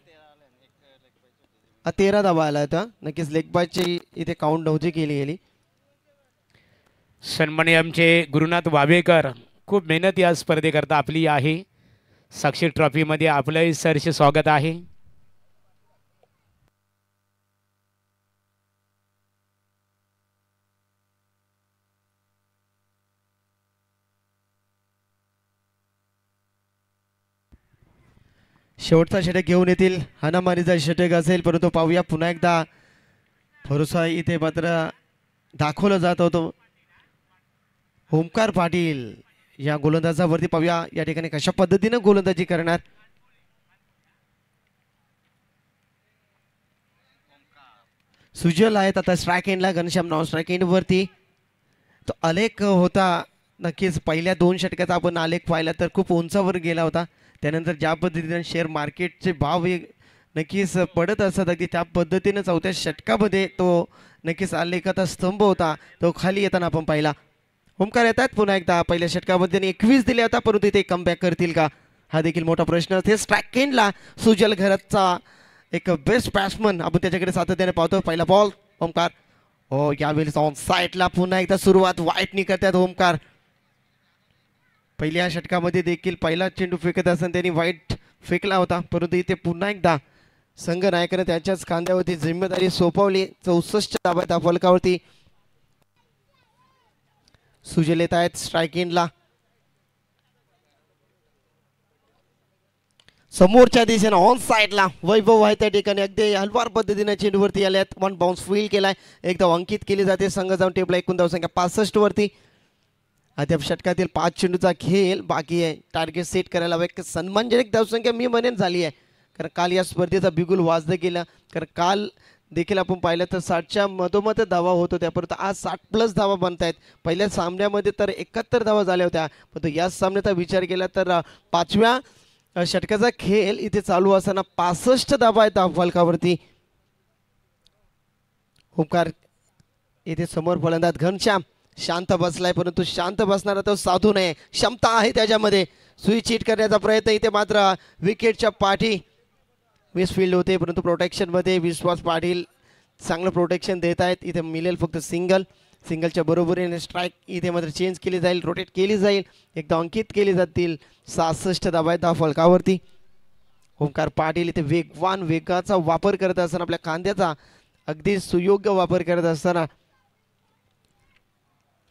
13 धावा आल्या होत्या. नक्कीच लेगबाजची इथे काउंट नव्हती केली गेली. सन्माननीय आमचे गुरुनाथ वावेकर खूप मेहनत या स्पर्धेकरता आपली आहे. साक्षी ट्रॉफीमध्ये आपलंही सरचे स्वागत आहे. शेवटचा षटक घेऊन येतील. हाणामारीचा षटक असेल परंतु पाहूया पुन्हा एकदा भरोसा इथे मात्र दाखवला जात होतो. ओमकार पाटील या गोलंदाजावरती पाहूया या ठिकाणी कशा पद्धतीने गोलंदाजी करणार. सुजल आहेत आता स्ट्राईक एंडला. घनश्याम नॉन स्ट्राईक एंड वरती. तो आलेख होता नक्कीच पहिल्या 2 षटकाचा आपण आलेख पाहिला तर खूप उंचावर गेला होता. त्यानंतर ज्या पद्धतीने शेअर मार्केटचे भाव हे नक्कीच पडत असतात अगदी त्या पद्धतीने चौथ्या षटकामध्ये तो नक्कीच आलेखाचा स्तंभ होता तो खाली येताना आपण पाहिला. ओमकार येतात पुन्हा एकदा. पहिल्या षटकामध्ये 21 दिले होता परंतु ते कमबॅक करतील का हा देखील मोठा प्रश्न. ते स्ट्राईक एंडला सुजल घरतचा एक बेस्ट बॅट्समन आपण त्याच्याकडे सातत्याने पाहतो. पहिला बॉल ओमकार. हो यावेळी ऑन साईडला पुन्हा एकदा सुरुवात वाईटनी करतात ओमकार. पहिल्या षटकामध्ये देखील पहिला चेंडू फेकत असताना त्यांनी वाईट फेकला होता परंतु इथे पुन्हा एकदा संघ नायकाने त्याच्याच खांद्यावरती जिम्मेदारी सोपवली. 64 धावा फलकावरती. सुजल येत आहेत स्ट्राईक एंडला. समोरच्या दिशेने ऑन साईडला वैभव आहे त्या ठिकाणी अगदी हलवार पद्धतीने चेंडूवरती आल्यात. 1 बाउन्स फील केलाय. एकदा अंकित केली जाते. संघ जाऊन टेबल एकूण धावसंख्या 65 वरती. अद्याप षटकातील 5 चेंडूचा खेळ बाकी आहे. टार्गेट सेट करायला हवं. एक सन्मानजनक धावसंख्या मी म्हणेन झाली आहे कारण काल या स्पर्धेचा बिगुल वाजलं गेला. कारण काल देखील आपण पाहिलं तर 60च्या मधोमध धावा होत होत्या परंतु आज 60+ धावा बनत आहेत. पहिल्या सामन्यामध्ये तर 71 धावा झाल्या होत्या परंतु या सामन्याचा विचार केला तर 5व्या षटकाचा खेळ इथे चालू असताना 65 धावा आहेत फलकावरती. ओमकार इथे समोर फलंदाज घनश्याम शांत बसलाय परंतु शांत बसणारा तो साधू नाही. क्षमता आहे त्याच्यामध्ये. स्विच हिट करण्याचा प्रयत्न इथे मात्र विकेटच्या पाठी मिसफिल्ड होते परंतु प्रोटेक्शनमध्ये विश्वास पाटील चांगलं प्रोटेक्शन देत आहेत. इथे मिळेल फक्त सिंगलच्या बरोबरीने स्ट्राईक इथे मात्र चेंज केली जाईल. रोटेट केली जाईल. एकदा अंकित केली जातील. 66 धावा आहेत फलकावरती. ओमकार पाटील इथे वेगाचा वापर करत असताना आपल्या खांद्याचा अगदी सुयोग्य वापर करत असताना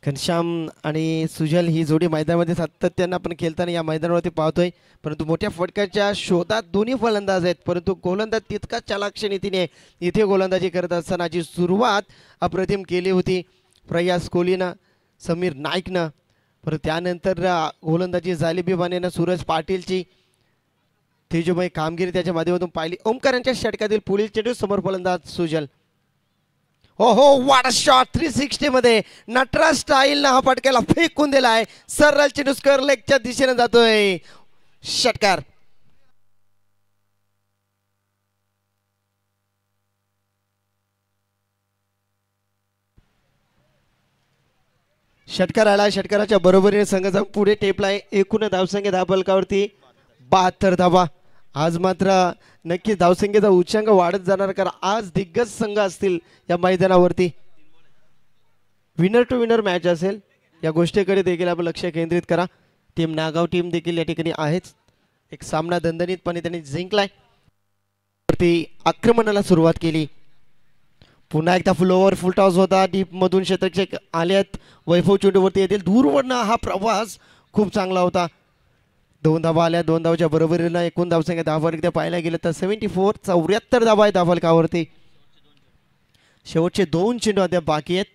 घनश्याम आणि सुजल ही जोडी मैदानामध्ये सातत्यानं आपण खेळताना या मैदानावरती पाहतोय परंतु मोठ्या फटक्याच्या शोधात दोन्ही फलंदाज आहेत परंतु गोलंदाज तितकाच चालाक्ष नीतीने इथे गोलंदाजी करत असताना जी सुरुवात अप्रतिम केली होती प्रयास कोहलीनं समीर नाईकनं परंतु त्यानंतर गोलंदाजी झाली बिबानेनं सूरज पाटीलची तेजोमय कामगिरी त्याच्या माध्यमातून पाहिली. ओमकार यांच्या षटकातील पुढील चेंडू समोर फलंदाज सुजल. हो वाट शॉट 360 मध्ये नटराज स्टाईल हा फटक्याला फेकून दिलाय. सरळ चेंडू स्क्वेअर लेगच्या दिशेने जातोय. षटकार. षटकार आला. षटकाराच्या बरोबरीने संघ जाऊन पुढे टेपलाय. एकूण धावसंख्या धावफलकावरती 72 धावा. आज मात्र नक्कीच धावसंख्येचा उच्चांक वाढत जाणार कारण आज दिग्गज संघ असतील या मैदानावरती. विनर टू विनर मॅच असेल या गोष्टीकडे देखील आपण लक्ष केंद्रित करा. टीम नागाव टीम देखील या ठिकाणी आहेच. एक सामना दणदणीतपणे त्यांनी जिंकलाय. आक्रमणाला सुरुवात केली. पुन्हा एकदा फुल ओव्हर फुल टॉस होता. डीप मधून क्षेत्ररक्षक आलेत. वैभव चेंडूवरती येतील. दूरवरनं हा प्रवास खूप चांगला होता. 2 धावा आल्या. 2 धावाच्या बरोबरीनं एकूण धावसंख्या धावावर पाहायला गेलं तर 74 धावा आहेत धावफलकावरती. शेवटचे 2 चेंडू अद्याप बाकी आहेत.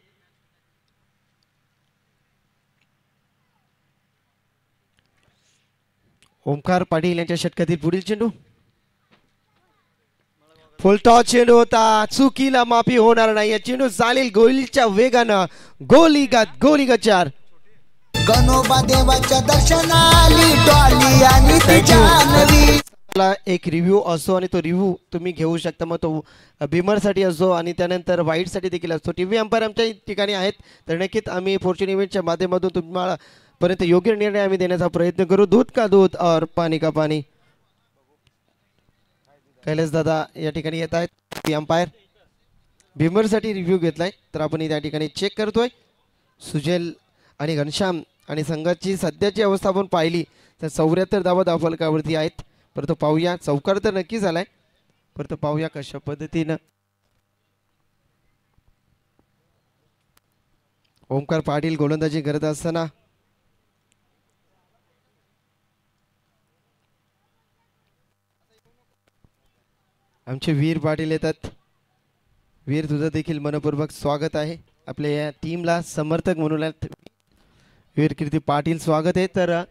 ओमकार पाटील यांच्या षटकातील पुढील चेंडू फुलटॉस चेंडू होता. चुकीला माफी होणार नाही. या चेंडू चालेल गोलीच्या वेगानं. गोलीगत 4. गणोबा देवाच्या दर्शनाली डॉली आणि ती जानवी. एक रिव्ह्यू असो आणि तो रिव्ह्यू तुम्ही घेऊ शकता. मग तो बिमरसाठी असो आणि त्यानंतर वाईटसाठी देखील असतो. TV अंपायर आमच्या ठिकाणी आहेत, तर नक्कीच आम्ही फॉर्च्यून इव्हेंटच्या माध्यमातून तुम्हाला पर्यंत योग्य निर्णय आम्ही देण्याचा प्रयत्न करू. दूध का दूध और पाणी का पाणी. कैलास दादा या ठिकाणी येत आहेत. TV अंपायर बिमरसाठी रिव्ह्यू घेतलाय, तर आपण त्या ठिकाणी चेक करतोय. सुजल आणि घनश्याम आणि संघाची सध्याची अवस्था आपण पाहिली तर 74 धावा धावफलकावरती आहेत. परंतु पाहूया, चौकार तर नक्की झालाय, परंतु पाहूया कशा पद्धतीनं ओमकार पाटील गोलंदाजी करत असताना आमचे वीर पाटील येतात. वीर, तुझं देखील मनपूर्वक स्वागत आहे. आपल्या या टीमला समर्थक म्हणून वीर कीर्ती पाटील स्वागत आहे. तर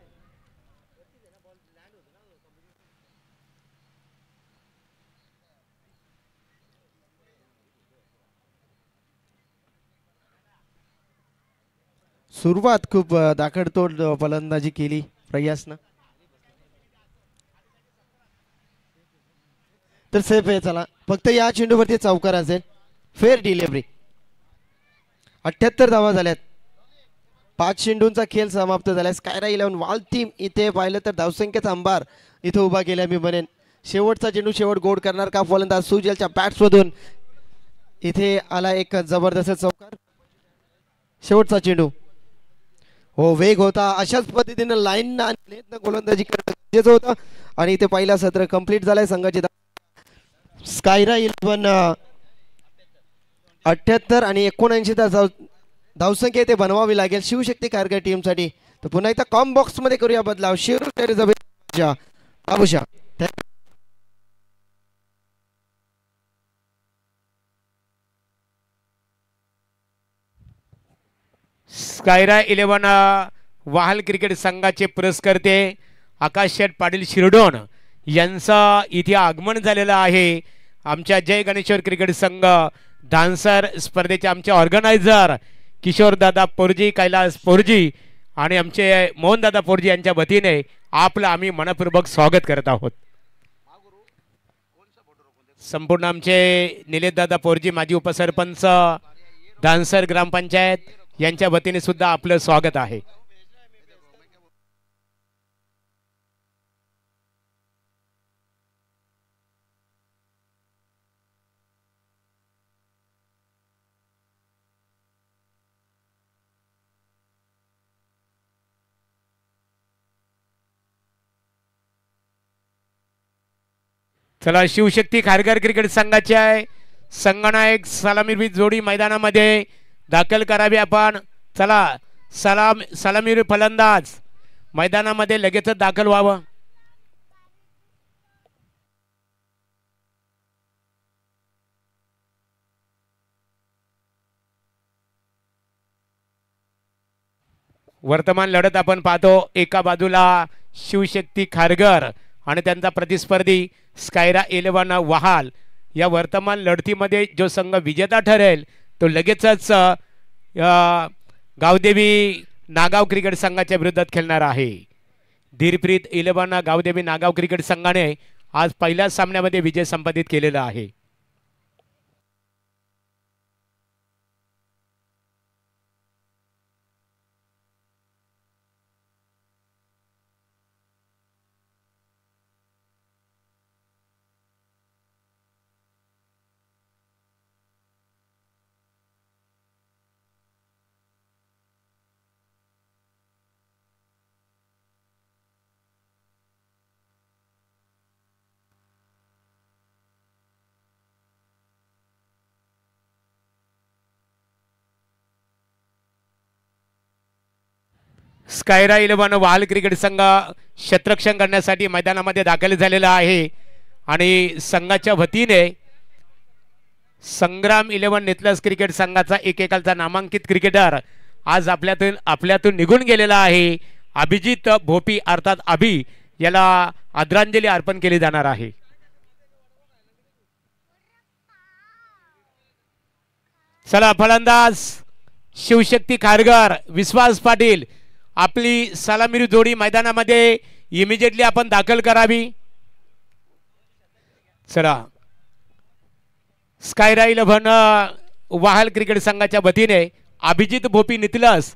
सुरुवात खूप दाखडतोड फलंदाजी केली प्रयासनं, तर सेफ आहे. चला, फक्त या चेंडूवरती चौकार असेल. Fair delivery. 78 धावा झाल्यात. 5 चेंडूंचा खेळ समाप्त झाला. स्कायरा 11 वाल टीम इथे पाहिलं तर धावसंख्येचा अंबार इथे उभा केला. मी म्हणेन शेवटचा चेंडू शेवट गोड करणार का फलंदाज सुजलच्या बॅट्समधून इथे आला एक जबरदस्त चौकार. शेवटचा चेंडू, हो वेग होता. अशाच पद्धतीनं लाईन गोलंदाजी करणं गरजेचं होतं आणि इथे पहिला सत्र कंप्लीट झालाय. संघाची स्कायरा 11 78 आणि 79 धावसंख्या इथे बनवावी लागेल शिवशक्ती कारगर टीमसाठी. तर पुन्हा एकदा कॉम बॉक्स मध्ये करूया बदलाव. बाबूशा स्कायरा 11 वाहल क्रिकेट संघाचे पुरस्कर्ते आकाश शेठ पाटील शिरडोन यांचं इथे आगमन झालेलं आहे. आमच्या जय गणेश्वर क्रिकेट संघ डान्सर स्पर्धेचे आमचे ऑर्गनायझर किशोरदादा पोरजी, कैलास पोरजी आणि आमचे मोहनदादा पोरजी यांच्या वतीने आपलं आम्ही मनपूर्वक स्वागत करत आहोत. संपूर्ण आमचे निलेशदादा पोरजी माजी उपसरपंच डान्सर ग्रामपंचायत यांच्या वतीने सुद्धा आपलं स्वागत आहे. चला, शिवशक्ती खारघर क्रिकेट संघाचे संगनायक सलामीवीर जोडी मैदानामध्ये दाखल करावी आपण. चला, सलामीवीर फलंदाज मैदानामध्ये लगेचच दाखल व्हावं. वर्तमान लढत आपण पाहतो. एका बाजूला शिवशक्ती खारघर आणि त्यांचा प्रतिस्पर्धी स्कायरा 11 वहाल. या वर्तमान लढतीमध्ये जो संघ विजेता ठरेल तो लगेचच गावदेवी नागाव क्रिकेट संघाच्या विरोधात खेळणार आहे. धीरप्रीत 11 गावदेवी नागाव क्रिकेट संघाने आज पहिल्याच सामन्यामध्ये विजय संपादित केलेला आहे. स्कायरा 11 वाल क्रिकेट संघ क्षेत्ररक्षण करण्यासाठी मैदानामध्ये दाखल झालेला आहे आणि संघाच्या वतीने संग्राम 11 नेतलस क्रिकेट संघाचा एकेकालचा नामांकित क्रिकेटर आज आपल्यातून निघून गेलेला आहे. अभिजित भोपी अर्थात अभि याला आदरांजली अर्पण केली जाणार आहे. चला, फलंदाज शिवशक्ती खारघर विश्वास पाटील आपली सलामीरी जोडी मैदानामध्ये इमिजिएटली आपण दाखल करावी. चला स्कायरा 11 वाहल क्रिकेट संघाच्या वतीने अभिजित भोपी नितलस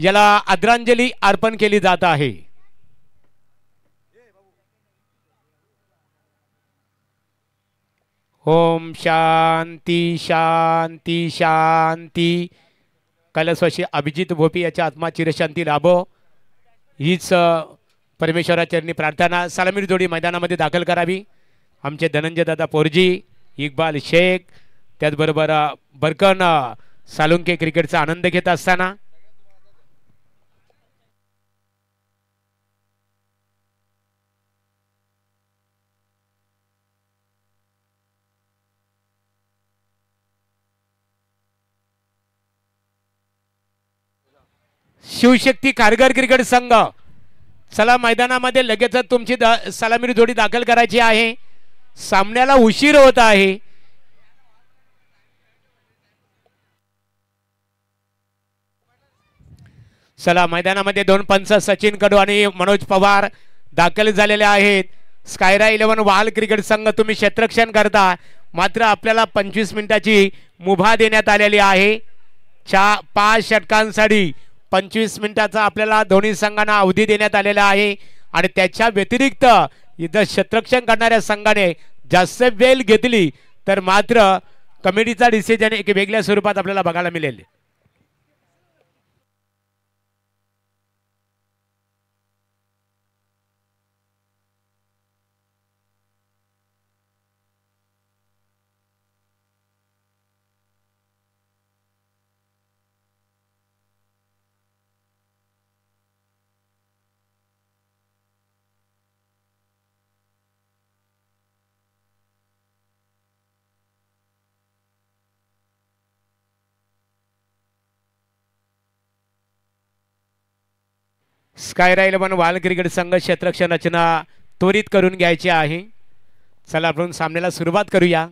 याला आदरांजली अर्पण केली जात आहे. ओम शांती शांती शांती. कैलासवासी अभिजित भोपी याच्या आत्मा चिरशांती लाभो हीच परमेश्वराचरणी प्रार्थना. सलामीर जोडी मैदानामध्ये दाखल करावी. आमचे धनंजय दादा पोरजी, इक्बाल शेख, त्याचबरोबर बरकन सालुंके क्रिकेटचा आनंद घेत असताना शिवशक्ती कारगर क्रिकेट संघ चला मैदानामध्ये लगेच तुमची सलामीर जोडी दाखल करायची आहे. सामन्याला उशीर होत आहे. चला मैदानामध्ये 2 पंच सचिन कडू आणि मनोज पवार दाखल झालेले आहेत. स्कायरा 11 वाहल क्रिकेट संघ तुम्ही क्षेत्ररक्षण करता, मात्र आपल्याला 25 मिनिटाची मुभा देण्यात आलेली आहे. 5 षटकांसाठी 25 मिनिटाचा आपल्याला दोन्ही संघांना अवधी देण्यात आलेला आहे. आणि त्याच्या व्यतिरिक्त इथं क्षेत्ररक्षण करणाऱ्या संघाने जास्त वेळ घेतली तर मात्र कमिटीचा डिसिजन एक वेगळ्या स्वरूपात आपल्याला बघायला मिळेल. स्कायरा 11 वाहल क्रिकेट संघ क्षेत्ररक्षण रचना त्वरित करून घ्यायची आहे. चला आपण सामन्याला सुरुवात करूया.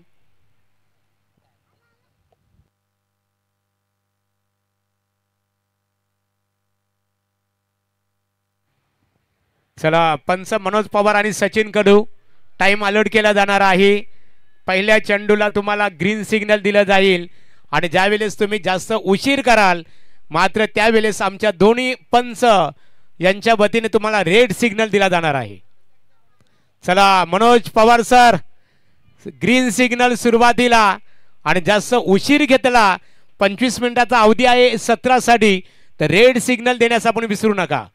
चला पंच मनोज पवार आणि सचिन कडू टाइम अलॉट केला जाणार आहे. पहिल्या चेंडूला तुम्हाला ग्रीन सिग्नल दिलं जाईल आणि ज्यावेळेस तुम्ही जास्त उशीर कराल मात्र त्यावेळेस आमच्या दोन्ही पंच यांच्या वतीने तुम्हाला रेड सिग्नल दिला जाणार आहे. चला Manoj Pawar sir, green signal सुरुवातीला आणि जास्त उशीर घेतला 25 मिनिटाचा अवधी आहे 17 साठी तर रेड सिग्नल देण्यास आपण विसरू नका.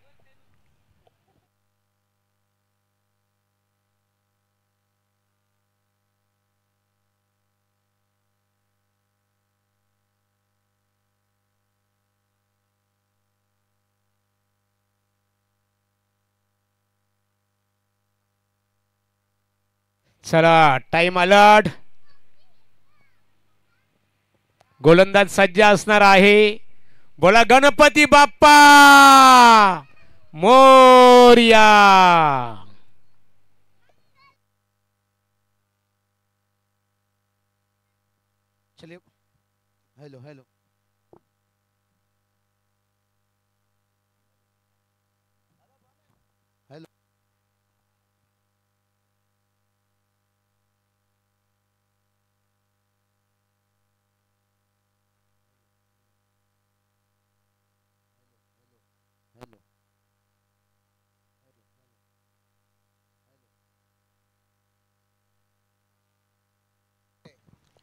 चला टाइम अलर्ट. गोलंदाज सज्ज असणार आहे. बोला गणपती बाप्पा मोरया. चलिए hello hello hello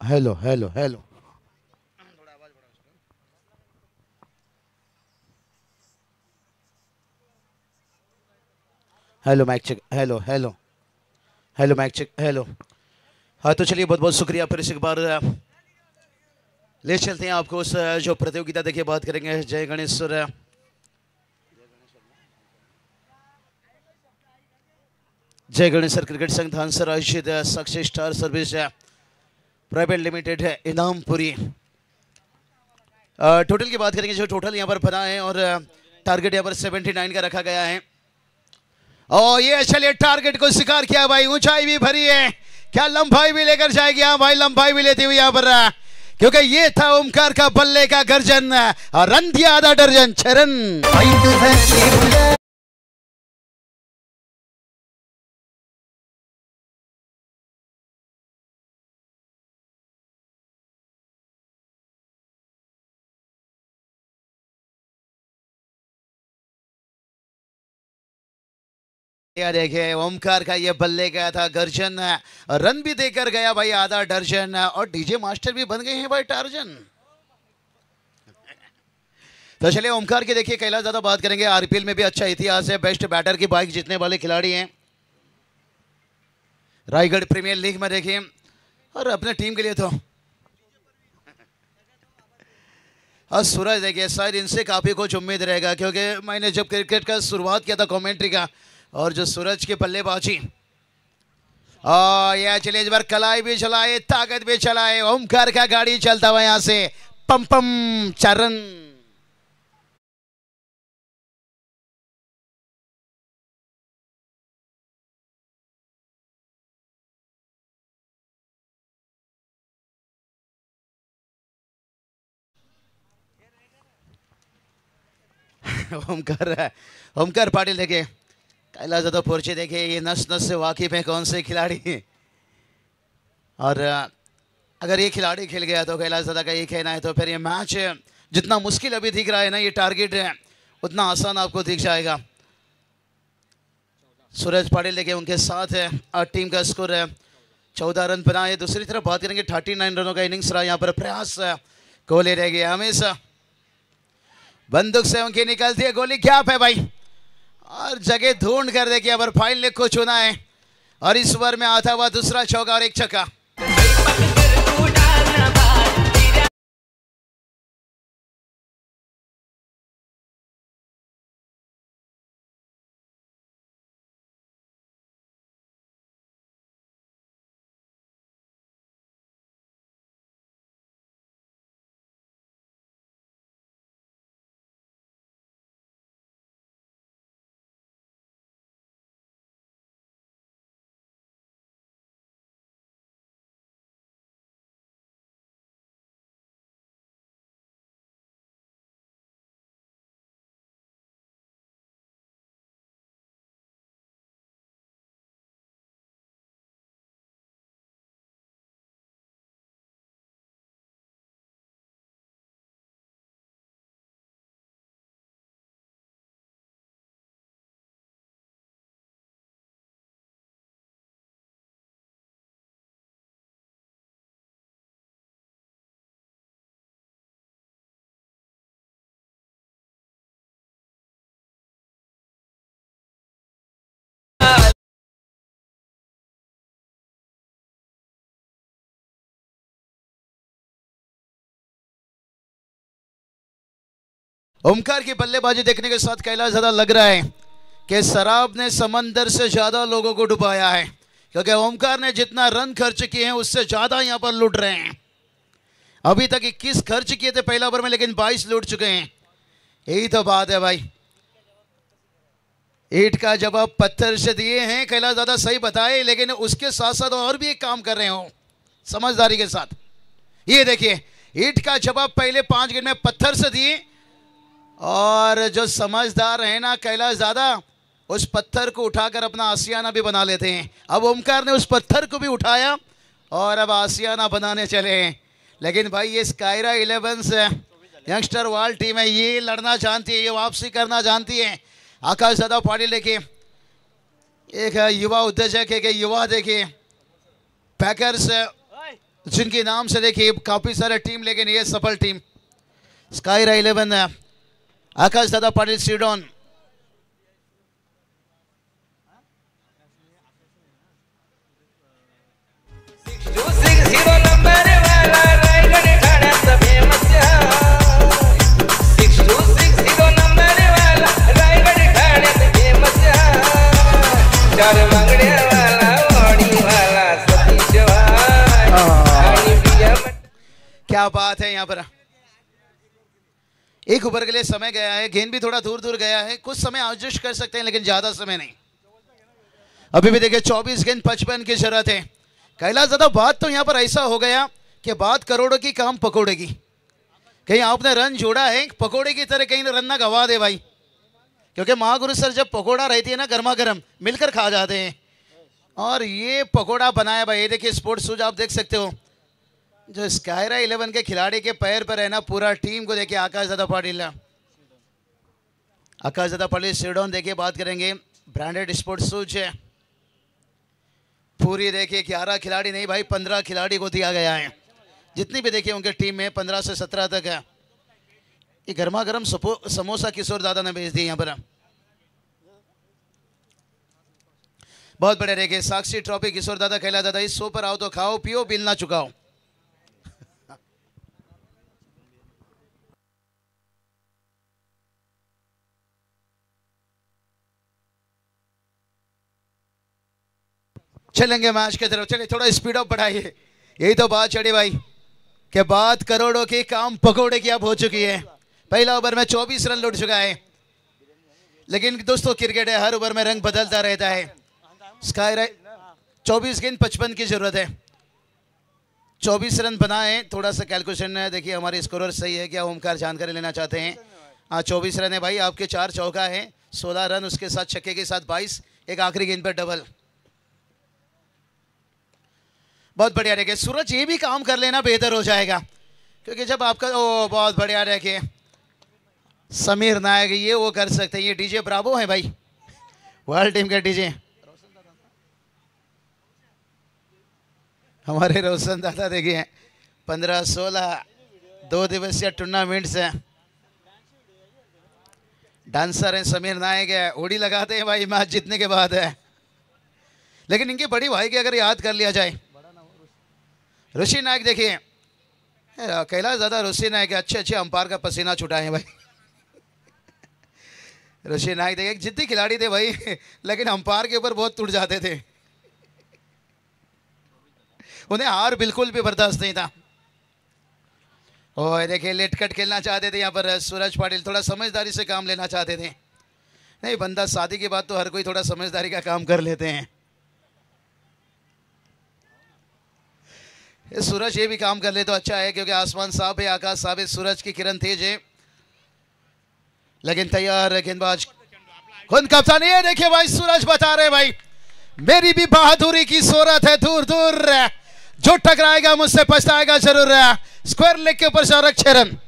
hello hello hello hello mike check. Hello hello hello mike check. Hello. हाँ तो चलिए बहुत बहुत शुक्रिया. फिर से एक बार ले चलते हैं आपको उस जो प्रतियोगिता देखिए बात करेंगे. जय गणेश्वर. जय गणेश्वर क्रिकेट संघ धानसर आयोजित success star service private limited है इनामपुरी. टोटल की बात करेंगे जो टोटल यहाँ पर बना है और टारगेट यहाँ पर 79 का रखा गया है. और ये चलिए टारगेट को शिकार किया भाई. ऊंचाई भी भरी है, क्या लंबाई भी लेकर जाएगी. हाँ भाई लंबाई भी लेती हुई यहाँ पर क्योंकि ये था ओमकार का बल्ले का गर्जन. रन दिया आधा दर्जन चरण. या देखिए ओमकार का ये बल्ले गया था गर्जन, रन भी देकर गया भाई आधा दर्जन, और डीजे मास्टर भी बन गए हैं भाई टार्जन। तो चलिए ओमकार की देखिए कैलाश ज्यादा बात करेंगे, आरपीएल में भी अच्छा इतिहास है, बेस्ट बैटर की बाइक जीतने वाले खिलाड़ी हैं रायगढ़ प्रीमियर लीग में देखिए, और अपने टीम के लिए तो और सूरज देखिए शायद इनसे काफी कुछ उम्मीद रहेगा, क्योंकि मैंने जब क्रिकेट का शुरुआत किया था कमेंट्री का, और जो सूरज की बल्लेबाजी या चलिए इस बार कलाई भी चलाए ताकत भी चलाए, ओमकार का गाड़ी चलता हुआ यहां से पम पम चरण। ओमकार पाटिल देखिए कैलाश जाधव पोर्चे देखिए, ये नस नस से वाकिफ है कौन से खिलाड़ी, और अगर ये खिलाड़ी खेल गया तो कैलाश दादा का ये कहना है तो फिर ये मैच जितना मुश्किल अभी दिख रहा है ना, ये टारगेट है उतना आसान आपको दिख जाएगा। सूरज पाटिल देखिए उनके साथ है, और टीम का स्कोर है 14 रन बना है। दूसरी तरफ बात करेंगे 39 रनों का इनिंग्स रहा यहाँ पर, प्रयास कोहली रह गया हमेशा, बंदूक से उनकी निकलती है गोली, क्या है भाई, और जगह ढूंढ कर देखिए पर फाइल ने को चुना है, और इस ओवर में आता हुआ दूसरा चौका और एक छक्का। ओमकार की बल्लेबाजी देखने के साथ कैलाश ज्यादा लग रहा है कि शराब ने समंदर से ज्यादा लोगों को डुबाया है, क्योंकि ओमकार ने जितना रन खर्च किए हैं उससे ज्यादा यहां पर लूट रहे हैं। अभी तक 21 खर्च किए थे पहला ओवर में, लेकिन 22 लूट चुके हैं। यही तो बात है भाई, ईंट का जवाब पत्थर से दिए हैं, कैलाश दादा सही बताए, लेकिन उसके साथ साथ और भी एक काम कर रहे हो समझदारी के साथ। ये देखिए ईंट का जवाब पहले 5 गेंद में पत्थर से दिए, और जो समझदार है ना कैलाश दादा, उस पत्थर को उठाकर अपना आसियाना भी बना लेते हैं। अब ओमकार ने उस पत्थर को भी उठाया और अब आसियाना बनाने चले हैं। लेकिन भाई ये स्कायरा 11 से यंगस्टर वर्ल्ड टीम है, ये लड़ना चाहती है, ये वापसी करना चाहती है। आकाश दादा पाटिल देखिए एक युवा उद्योजक है कि युवा देखिए पैकर्स जिनके नाम से देखिए काफी सारे टीम, लेकिन ये सफल टीम स्कायरा 11 है। आकाश दादा पाटिल सीडॉन क्या बात है यहाँ पर। एक ओवर के लिए समय गया है, गेंद भी थोड़ा दूर दूर गया है, कुछ समय एडजस्ट कर सकते हैं लेकिन ज्यादा समय नहीं। अभी भी देखिए 24 गेंद 55 की जरूरत है। कैलाश दादा बात तो यहाँ पर ऐसा हो गया कि बात करोड़ों की काम पकौड़े की। कहीं आपने रन जोड़ा है पकौड़े की तरह, कहीं रन ना गवा दे भाई, क्योंकि महागुरु सर जब पकौड़ा रहती है ना गर्मा गर्म मिलकर खा जाते हैं। और ये पकौड़ा बनाया भाई, ये देखिए स्पोर्ट्स शूज आप देख सकते हो जो स्कायरा 11 के खिलाड़ी के पैर पर है ना, पूरा टीम को देखिए। आकाश दादा पाटिल सीडॉन देखिए बात करेंगे ब्रांडेड स्पोर्ट्स शूज है। पूरी देखिए 11 खिलाड़ी नहीं भाई 15 खिलाड़ी को दिया गया है। जितनी भी देखिए उनके टीम में 15 से 17 तक है। ये गर्मा गर्म समोसा किशोर दादा ने भेज दिए यहाँ पर। बहुत बड़े देखिए साक्षी ट्रॉफी किशोर दादा खेला दादा इस शो पर आओ तो खाओ पियो बिल ना चुकाओ। चलेंगे मैच की तरफ। चलिए थोड़ा स्पीड अप बढ़ाइए। यही तो बात चढ़ी भाई कि बात करोड़ों की काम पकौड़े की अब हो चुकी है। पहला ओवर में 24 रन लुट चुका है। लेकिन दोस्तों क्रिकेट है, हर ओवर में रंग बदलता रहता है। स्काई राइट 24 गेंद 55 की जरूरत है। 24 रन बनाए। थोड़ा सा कैलकुलेशन है देखिए हमारे स्कोरर सही है क्या ओमकार जानकारी लेना चाहते हैं? हाँ 24 रन है भाई। आपके 4 चौका है 16 रन उसके साथ छक्के के साथ 22 एक आखिरी गेंद पर डबल। बहुत बढ़िया देखिए सूरज ये भी काम कर लेना बेहतर हो जाएगा क्योंकि जब आपका ओ बहुत बढ़िया देखिए समीर नायक ये वो कर सकते हैं। ये डीजे ब्रावो है भाई वर्ल्ड टीम के डीजे हमारे रोशन दादा देखिए 15-16 2 दिवसीय टूर्नामेंट से डांसर है समीर नायक है। उड़ी लगाते हैं भाई मैच जीतने के बाद है। लेकिन इनके बड़ी भाई के अगर याद कर लिया जाए ऋषि नायक देखिए कैलाश दादा ऋषि नायक अच्छे अच्छे अंपायर का पसीना छुटाए भाई। ऋषि नायक देखिए जिद्दी खिलाड़ी थे भाई लेकिन अंपायर के ऊपर बहुत टूट जाते थे। उन्हें हार बिल्कुल भी बर्दाश्त नहीं था। और देखिए लेट कट खेलना चाहते थे यहाँ पर सूरज पाटिल। थोड़ा समझदारी से काम लेना चाहते थे। नहीं बंदा शादी के बाद तो हर कोई थोड़ा समझदारी का काम कर लेते हैं। सूरज ये भी काम कर ले तो अच्छा है क्योंकि आसमान साफ है आकाश साफ है सूरज की किरण तेज है। लेकिन तैयार गेंदबाज खुद कप्तान। ये देखिए भाई सूरज बता रहे भाई मेरी भी बहादुरी की सूरत है। दूर दूर जो टकराएगा मुझसे पछताएगा जरूर। स्क्वायर लेग के ऊपर 6 रन।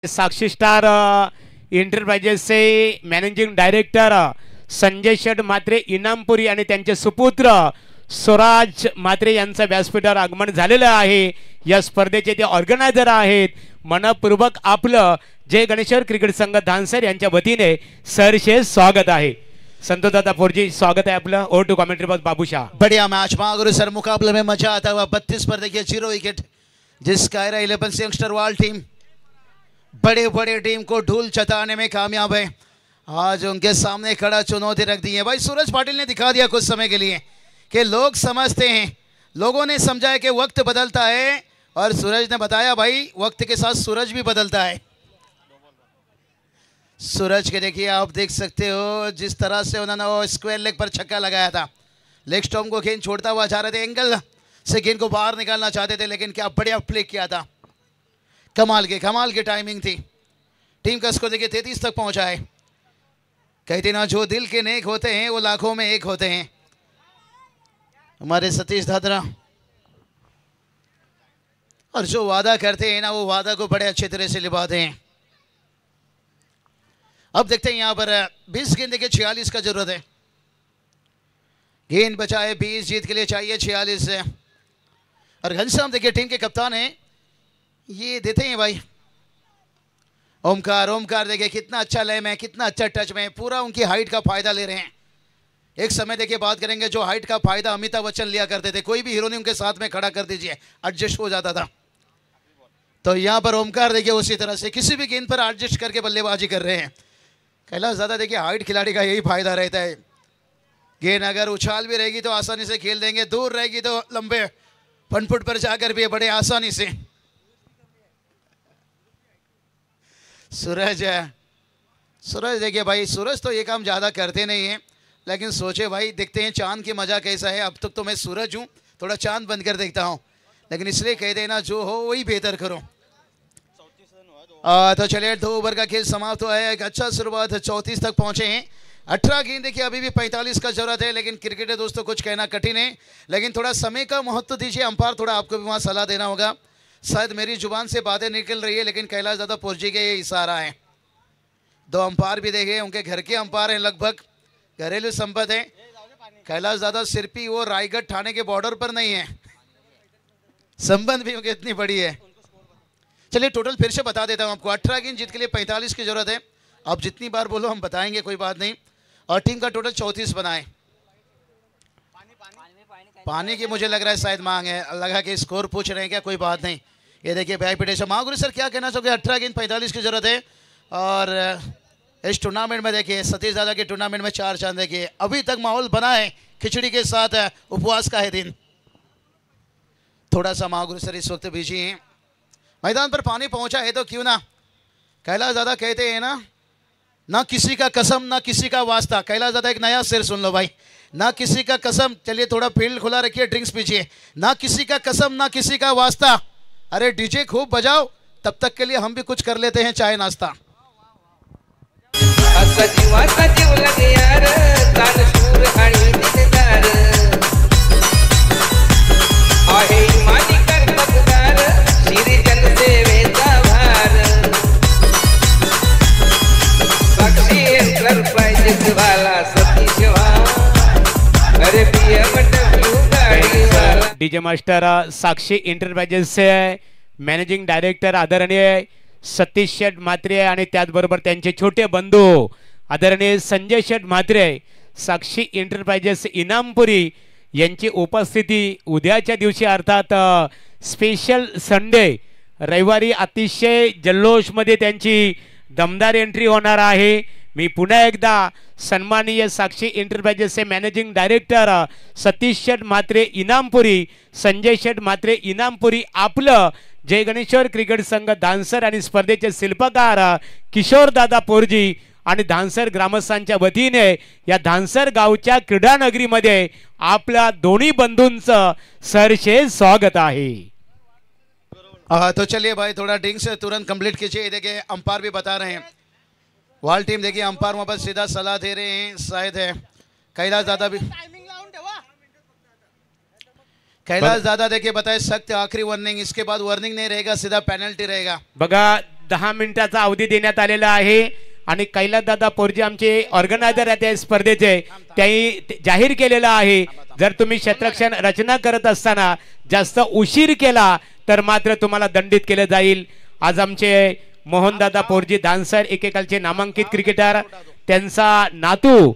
साक्षी स्टार एंटरप्राइजेस से मॅनेजिंग डायरेक्टर संजय शेठ म्हात्रे इनामपुरी आणि त्यांचे सुपुत्र स्वराज म्हात्रे यांचं व्यासपीठावर आगमन झालेलं आहे। या स्पर्धेचे ते ऑर्गनायझर आहेत। मनपूर्वक आपलं जय गणेश्वर क्रिकेट संघ धानसर यांच्या वतीने सहर्षे स्वागत आहे। संतोष दादा फोरजी स्वागत है आपलं। Over to commentary box Babushah. बढ़िया मैच महागुरु सर मुकाबले में मजा आता हुआ 32 पर देखिए 0 विकेट जिस कायरा 11 से यंगस्टर वर्ल्ड टीम बड़े बड़े टीम को ढूल चटाने में कामयाब है। आज उनके सामने खड़ा चुनौती रख दी है भाई। सूरज पाटिल ने दिखा दिया कुछ समय के लिए कि लोग समझते हैं। लोगों ने समझा है कि वक्त बदलता है और सूरज ने बताया भाई वक्त के साथ सूरज भी बदलता है। सूरज के देखिए आप देख सकते हो जिस तरह से उन्होंने वो स्क्वायर लेग पर छक्का लगाया था। लेग स्टॉम्प को गेंद छोड़ता हुआ जा रहे थे। एंगल से गेंद को बाहर निकालना चाहते थे लेकिन क्या बढ़िया प्ले किया था। कमाल की टाइमिंग थी। टीम का स्कोर देखिए 33 तक पहुंचा है। कहते ना जो दिल के नेक होते हैं वो लाखों में एक होते हैं। हमारे सतीश दादरा और जो वादा करते हैं ना वो वादा को बड़े अच्छे तरह से निभाते हैं। अब देखते हैं यहाँ पर 20 गेंद देखिए 46 का जरूरत है। गेंद बचाए 20 जीत के लिए चाहिए 46 से। और घनश्याम देखिए टीम के कप्तान हैं ये देते हैं भाई ओमकार देखिए कितना अच्छा लय में कितना अच्छा टच में पूरा उनकी हाइट का फायदा ले रहे हैं। एक समय देखिए बात करेंगे जो हाइट का फायदा अमिताभ बच्चन लिया करते थे। कोई भी हीरो ने उनके साथ में खड़ा कर दीजिए एडजस्ट हो जाता था। तो यहाँ पर ओमकार देखिए उसी तरह से किसी भी गेंद पर एडजस्ट करके बल्लेबाजी कर रहे हैं। कैलाश दादा देखिए हाइट खिलाड़ी का यही फायदा रहता है। गेंद अगर उछाल भी रहेगी तो आसानी से खेल देंगे, दूर रहेगी तो लंबे फनफुट पर जाकर भी बड़े आसानी से। सूरज देखिए भाई सूरज तो ये काम ज़्यादा करते नहीं हैं लेकिन सोचे भाई देखते हैं चांद की मजा कैसा है। अब तक तो मैं सूरज हूँ थोड़ा चांद बंद कर देखता हूँ लेकिन इसलिए कह देना जो हो वही बेहतर करो। तो चलिए 2 ओवर का खेल समाप्त हुआ है। एक अच्छा शुरुआत 34 तक पहुंचे हैं। 18 गेंद देखिए, अभी भी 45 का जरूरत है, लेकिन क्रिकेट है दोस्तों, कुछ कहना कठिन है, लेकिन थोड़ा समय का महत्व दीजिए। अंपायर थोड़ा आपको भी वहाँ सलाह देना होगा। शायद मेरी जुबान से बातें निकल रही है, लेकिन कैलाश दादा पोरजी के ये इशारा है। 2 अंपायर भी देखे, उनके घर के अंपायर हैं, लगभग घरेलू संपत्ति है। कैलाश दादा सिर्फ ही वो रायगढ़ थाने के बॉर्डर पर नहीं है, संबंध भी उनकी इतनी बड़ी है। चलिए टोटल फिर से बता देता हूँ आपको। 18 गेंद जीत के लिए 45 की जरूरत है। आप जितनी बार बोलो हम बताएंगे, कोई बात नहीं। और टीम का टोटल 34 बनाए। पानी की मुझे लग रहा है शायद मांग है, लगा कि स्कोर पूछ रहे हैं क्या, कोई बात नहीं। ये देखिए बैक पिटेशन। महागुरु सर क्या कहना चाहोगे? 18 गेंद 45 की जरूरत है। और इस टूर्नामेंट में देखिए सतीश दादा के टूर्नामेंट में 4 चांद देखिए, अभी तक माहौल बना है खिचड़ी के साथ। उपवास का है दिन। थोड़ा सा महागुरु सर इस वक्त बिजी हैं। मैदान पर पानी पहुंचा है तो क्यों ना, कैलाश दादा कहते हैं ना किसी का कसम ना किसी का वास्ता। कैलाश दादा एक नया शेर सुन लो भाई, ना किसी का कसम। चलिए थोड़ा फील्ड खुला रखिए, ड्रिंक्स पीजिए। ना किसी का कसम ना किसी का वास्ता। अरे डीजे खूब बजाओ, तब तक के लिए हम भी कुछ कर लेते हैं चाय नाश्ता। असा जीवाचा जीव लगे यार, दानशूर आणि दिनदार आहे इमानी कर्तबगार, श्री जनसेवेचा भार। साक्षी एंटरप्राइजेस वाला सतीश वाला, अरे BMW गाडी वाला। डीजे मास्टर साक्षी एंटरप्राइजेस से मॅनेजिंग डायरेक्टर आदरणीय सतीश शेठ म्हात्रे आणि त्याचबरोबर त्यांचे छोटे बंधू आदरणीय संजय शेठ म्हात्रे, साक्षी एंटरप्राइजेस इनामपुरी यांची उपस्थिती उद्याच्या दिवशी अर्थात स्पेशल संडे रविवारी अतिशय जल्लोषमध्ये त्यांची दमदार एंट्री होणार आहे। मी पुन्हा एकदा सन्माननीय साक्षी एंटरप्राइजेसचे मॅनेजिंग डायरेक्टर सतीश शेठ म्हात्रे इनामपुरी, संजय शेठ म्हात्रे इनामपुरी, आपलं जय गणेश्वर क्रिकेट संघ धानसर आणि स्पर्धेचे शिल्पकार किशोरदादा पोरजी आणि धानसर ग्रामस्थांच्या वतीने या धानसर गावच्या क्रीडा नगरीमध्ये आपल्या दोन्ही बंधूंचं सरसे स्वागत आहे। तो चलिए भाई थोड़ा ड्रिंक्स तुरंत कंप्लीट कीजिए। देखिए अंपायर भी बता रहे हैं, वाल टीम देखिए अंपायर वहाँ पर सीधा सलाह दे रहे हैं। शायद है कैलाश दादा भी, कैलाश दादा देखिए बताए सख्त आखिरी वार्निंग, इसके बाद वार्निंग नहीं रहेगा, सीधा पेनल्टी रहेगा। बघा 10 मिनिटाचा अवधी देण्यात आलेला आहे आणि कैलाश दादा पोरजी आमचे ऑर्गनायझर आहेत या स्पर्धेचे, त्यांनी जाहीर केलेला आहे जर तुम्ही क्षेत्ररक्षण रचना करत असताना जास्त उशीर केला तर मात्र तुम्हाला दंडित केले जाईल। आज आमचे मोहनदादा पोरजी धानसर एकेकालचे नामांकित क्रिकेटर, त्यांचा नातू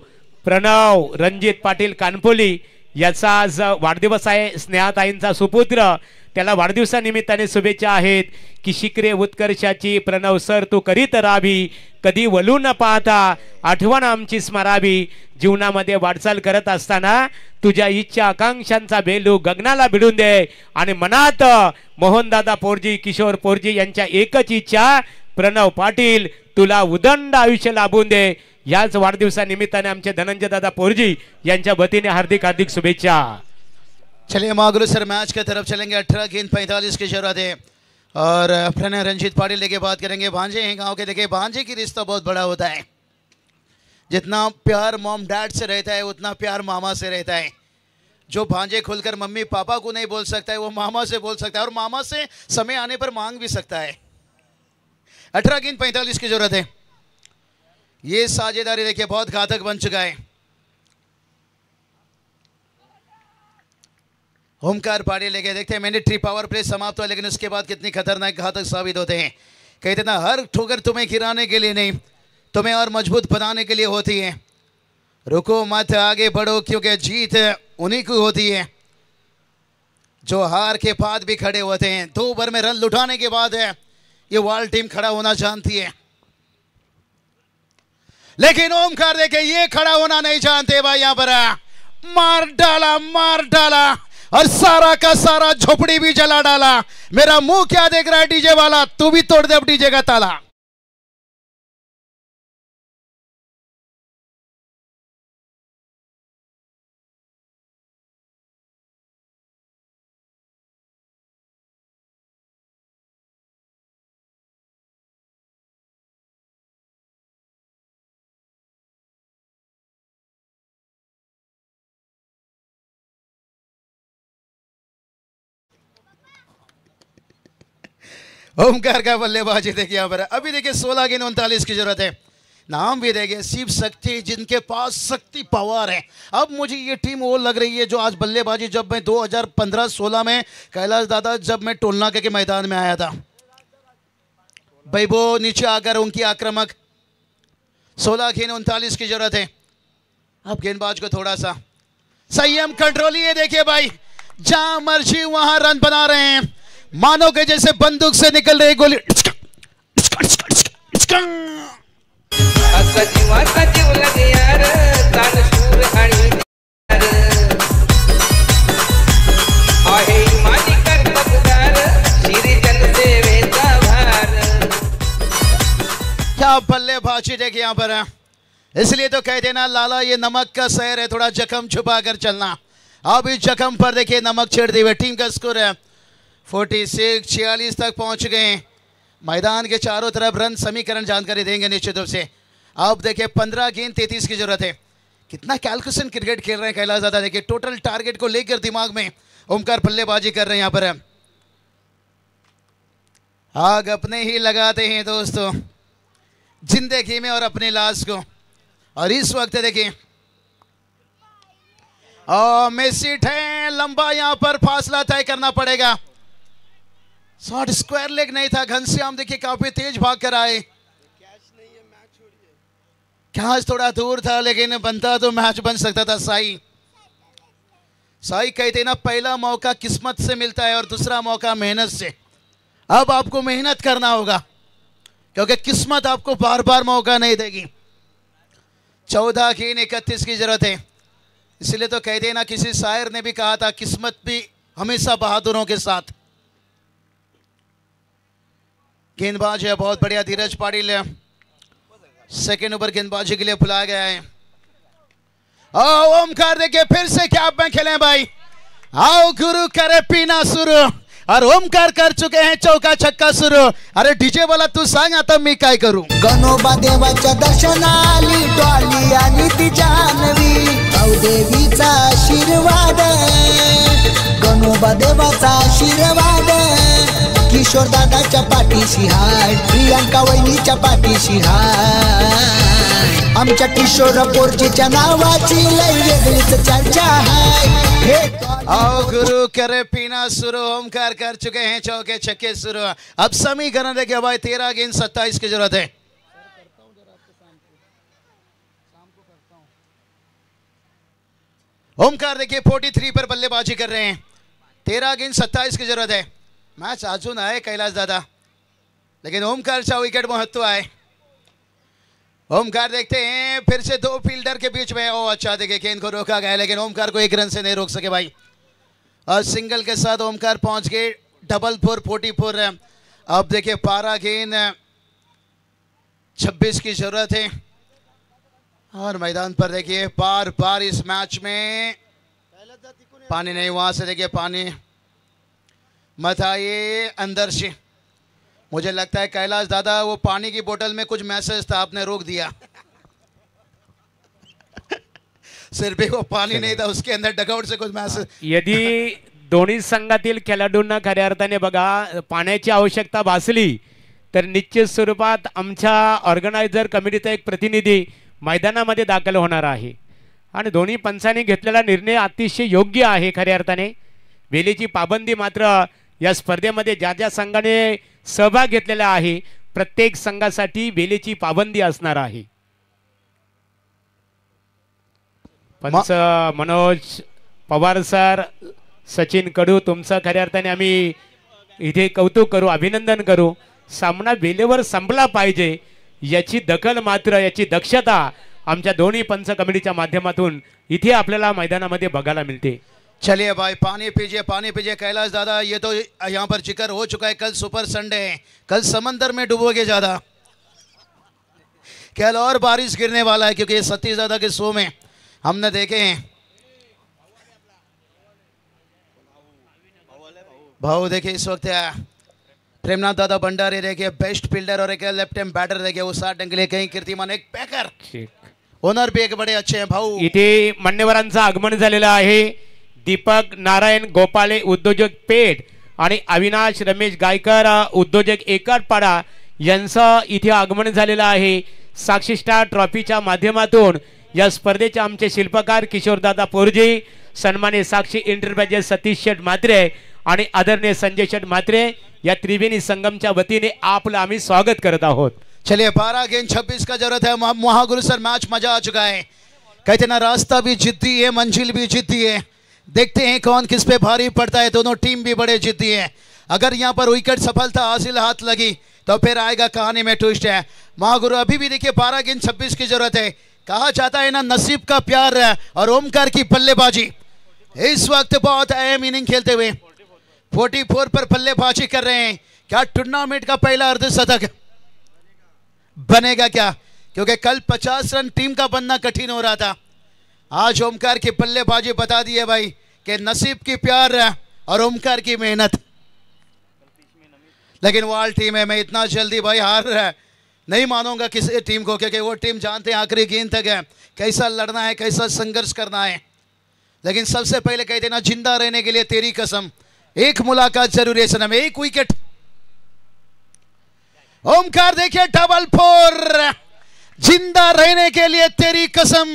प्रणव रणजित पाटील कानपोली याचा आज वाढदिवस आहे। स्नेहाताईंचा सुपुत्र, त्याला वाढदिवसानिमित्ताने शुभेच्छा आहेत की शिकरे उत्कर्षाची प्रणव सर तू करीत राहावी, कधी वलू न पाहता आठवण आमची स्मरावी। जीवनामध्ये वाटचाल करत असताना तुझ्या इच्छा आकांक्षांचा बेलू गगनाला भिडून दे आणि मनात मोहनदादा पोरजी किशोर पोरजी यांच्या एकच इच्छा, प्रणव पाटील तुला उदंड आयुष्य लाभून दे। याच वाढदिवसानिमित्ताने आमचे धनंजय दादा पोरजी यांच्या वतीने हार्दिक हार्दिक शुभेच्छा। चलिए महागुरु सर मैच की तरफ चलेंगे। 18 गेंद 45 की जरूरत है। और प्रणय रंजीत पाटिल देखिए बात करेंगे, भांजे हैं गांव के। देखिए भांजे की रिश्ता बहुत बड़ा होता है, जितना प्यार मॉम डैड से रहता है उतना प्यार मामा से रहता है। जो भांजे खुलकर मम्मी पापा को नहीं बोल सकता है वो मामा से बोल सकता है, और मामा से समय आने पर मांग भी सकता है। 18 गेंद 45 की जरूरत है। ये साझेदारी देखिए बहुत घातक बन चुका है। ओमकार पाटिल लेके देखते हैं मैंडेटरी पावर प्ले समाप्त हुआ, लेकिन उसके बाद कितनी खतरनाक घातक साबित होते हैं। कहते ना हर ठोकर तुम्हें गिराने के लिए नहीं, तुम्हें और मजबूत बनाने के लिए होती है। रुको मत आगे बढ़ो, क्योंकि जीत उन्हीं की होती है जो हार के बाद भी खड़े होते हैं। 2 ओवर में रन लुटाने के बाद है ये वाल टीम खड़ा होना जानती है, लेकिन ओमकार देखे ये खड़ा होना नहीं जानते भाई। यहां पर मार डाला और सारा का सारा झोपड़ी भी जला डाला। मेरा मुंह क्या देख रहा है डीजे वाला, तू भी तोड़ दे अब डीजे का ताला। ओमकार का बल्लेबाजी देखिए यहाँ पर। अभी देखिए 16 गेंद 39 की जरूरत है। नाम भी देखिए शिव शक्ति, जिनके पास शक्ति पावर है। अब मुझे ये टीम वो लग रही है जो आज बल्लेबाजी, जब मैं 2015-16 में कैलाश दादा जब मैं टोलनाके के मैदान में आया था, भाई वो नीचे आकर उनकी आक्रामक 16 गेंद 39 की जरूरत है। अब गेंदबाज को थोड़ा सा संयम कंट्रोल ही है। देखिए भाई, जहां मर्जी वहां रन बना रहे हैं, मानो के जैसे बंदूक से निकल रही गोली। असा जीवाचा जीव लगे यार, तान शूर आणि यार आहे माझी कर्तबगार, श्री जनसेवेचा भार। क्या बल्लेबाजी देखिए यहाँ पर है। इसलिए तो कहते हैं ना, लाला ये नमक का शहर है, थोड़ा जख्म छुपा कर चलना। अब इस जख्म पर देखिए नमक छेड़ते हुए टीम का स्कोर है 46 तक पहुंच गए। मैदान के चारों तरफ रन समीकरण जानकारी देंगे निश्चित रूप से। अब देखिए 15 गेंद 33 की जरूरत है। कितना कैलकुलेशन क्रिकेट खेल रहे हैं कैलाश दादा। देखिए टोटल टारगेट को लेकर दिमाग में ओमकार बल्लेबाजी कर रहे हैं यहाँ पर। आग अपने ही लगाते हैं दोस्तों जिंदगी में और अपनी लाश को। और इस वक्त देखिए मेसिट है, लंबा यहाँ पर फासला तय करना पड़ेगा। शॉट स्क्वायर लेग नहीं था। घनश्याम देखिए काफी तेज भाग कर आए। कैच थोड़ा दूर था, लेकिन बनता तो मैच बन सकता था। साई कहते ना, पहला मौका किस्मत से मिलता है और दूसरा मौका मेहनत से। अब आपको मेहनत करना होगा, क्योंकि किस्मत आपको बार बार मौका नहीं देगी। 14 गेंद 31 की जरूरत है। इसलिए तो कहते हैं ना, किसी शायर ने भी कहा था, किस्मत भी हमेशा बहादुरों के साथ। गेंदबाज है बहुत बढ़िया धीरज पाटिल, सेकेंड ओवर गेंदबाजी के लिए बुलाया गया है। ओमकार देखिए फिर से कैप में खेले भाई। आओ गुरु करे पीना शुरू, और ओमकार कर चुके हैं चौका छक्का शुरू। अरे डीजे वाला तू सांग, आता मी काय करू। गणोबा देवाच्या दर्शनाली डॉली आणि ती जानवी, देवीचा आशीर्वाद, गणोबा देवाचा आशीर्वाद। किशोर दादाच्या पाठीशी हाय, प्रियंका वहिनीच्या पाठीशी हाय, आमच्या किशोर पोरजीच्या नावाची लय वेगळीच चर्चा हाय। आओ गुरु करे पीना शुरू, ओमकार कर चुके हैं चौके छक्के शुरू। अब समीकरण देखिए भाई, 13 गेंद 27 की जरूरत है। ओमकार देखिए 43 पर बल्लेबाजी कर रहे हैं। 13 गेंद 27 की जरूरत है। मैच अजून आहे कैलाश दादा, लेकिन ओमकारचा विकेट महत्व आहे। ओमकार देखते हैं फिर से दो फील्डर के बीच में। ओ अच्छा देखिए गेंद को रोका गया, लेकिन ओमकार को एक रन से नहीं रोक सके भाई। और सिंगल के साथ ओमकार पहुंच गए डबल 44। अब देखिए 12 गेंद 26 की जरूरत है। और मैदान पर देखिए बार बार इस मैच में पानी नहीं, वहां से देखिए पानी मत आइए अंदर से। मुझे लगता है कैलाश दादा वो पानी की बोतल में कुछ मैसेज था, आपने रोक दिया। सिर्फ भी वो पानी नहीं था, उसके अंदर डगआउट से कुछ मैसेज। यदि दोन्ही संघातील खेळाडूंना खऱ्या अर्थाने बघा पाण्याची आवश्यकता भासली तर निश्चित स्वरूपात आमच्या ऑर्गनायझर कमिटीचा एक प्रतिनिधी मैदानामध्ये दाखल होणार आहे। आणि दोन्ही पंचांनी घेतलेला निर्णय अतिशय योग्य आहे खऱ्या अर्थाने। वेळेची पाबंदी मात्र या स्पर्धेमध्ये ज्या ज्या संघाने सहभाग घेतलेला आहे प्रत्येक संघासाठी वेळेची पाबंदी असणार आहे। पंच मनोज पवार सर, सचिन कडू, तुमचं खऱ्या अर्थाने आम्ही इथे कौतुक करू, अभिनंदन करू। सामना वेळेवर संपला पाहिजे याची दखल मात्र, याची दक्षता आमच्या दोन्ही पंच कमिटीच्या माध्यमातून इथे आपल्याला मैदानामध्ये बघायला मिळते। चलिए भाई पानी पीजिए कैलाश दादा। ये तो यहाँ पर जिक्र हो चुका है, कल सुपर संडे है, कल समंदर में डूबोगे ज्यादा। कल और बारिश गिरने वाला है, क्योंकि सतीश दादा के शो में हमने देखे हैं। भाव देखिए इस वक्त प्रेमनाथ दादा भंडारी देखिए बेस्ट फील्डर और एक लेफ्ट हैंड बैटर देखिए वो 60 अंक कहीं कीर्तिमान एक पैकर ओनर भी एक बड़े अच्छे हैं। भाऊ इथे मान्यवरांचं आगमन झालेलं आहे। दीपक नारायण गोपाले उद्योजक पेठ आणि अविनाश रमेश गायकर उद्योजक एकरपाडा यांचं इथे आगमन झालेलं आहे. साक्षी स्टार ट्रॉफीच्या माध्यमातून या स्पर्धेचे आमचे शिल्पकार किशोरदादा पोरजी, सन्मान्य साक्षी एंटरप्राइजेस सतीश शेठ म्हात्रे आणि आदरणीय संजय शेठ म्हात्रे या त्रिवेणी संगमच्या वतीने आपलं आम्ही स्वागत करत आहोत. चलिए 12 गेंद 26 का जरूरत है. महागुरु सर मैच मजा आ चुका है. कहते ना रास्ता भी जिद्दी है, मंजिल भी जिद्दी है. देखते हैं कौन किस पे भारी पड़ता है. दोनों टीम भी बड़े जिद्दी है. अगर यहाँ पर विकेट सफलता हासिल हाथ लगी तो फिर आएगा कहानी में ट्विस्ट है. महागुरु अभी भी देखिए 12 गेंद 26 की जरूरत है. कहा जाता है ना नसीब का प्यार और ओमकार की बल्लेबाजी. इस वक्त बहुत अहम इनिंग खेलते हुए 44 पर बल्लेबाजी कर रहे हैं. क्या टूर्नामेंट का पहला अर्धशतक बनेगा क्या? क्योंकि कल 50 रन टीम का बनना कठिन हो रहा था. आज ओमकार की बल्लेबाजी बता दी है भाई कि नसीब की प्यार और ओमकार की मेहनत. लेकिन वाल टीम है. मैं इतना जल्दी भाई हार नहीं मानूंगा किसी टीम को, क्योंकि वो टीम जानते हैं आखिरी गेंद तक है कैसा लड़ना है, कैसा संघर्ष करना है. लेकिन सबसे पहले कहते ना जिंदा रहने के लिए तेरी कसम, एक मुलाकात जरूरी है सनम. एक विकेट. ओमकार देखिए डबल 4. जिंदा रहने के लिए तेरी कसम,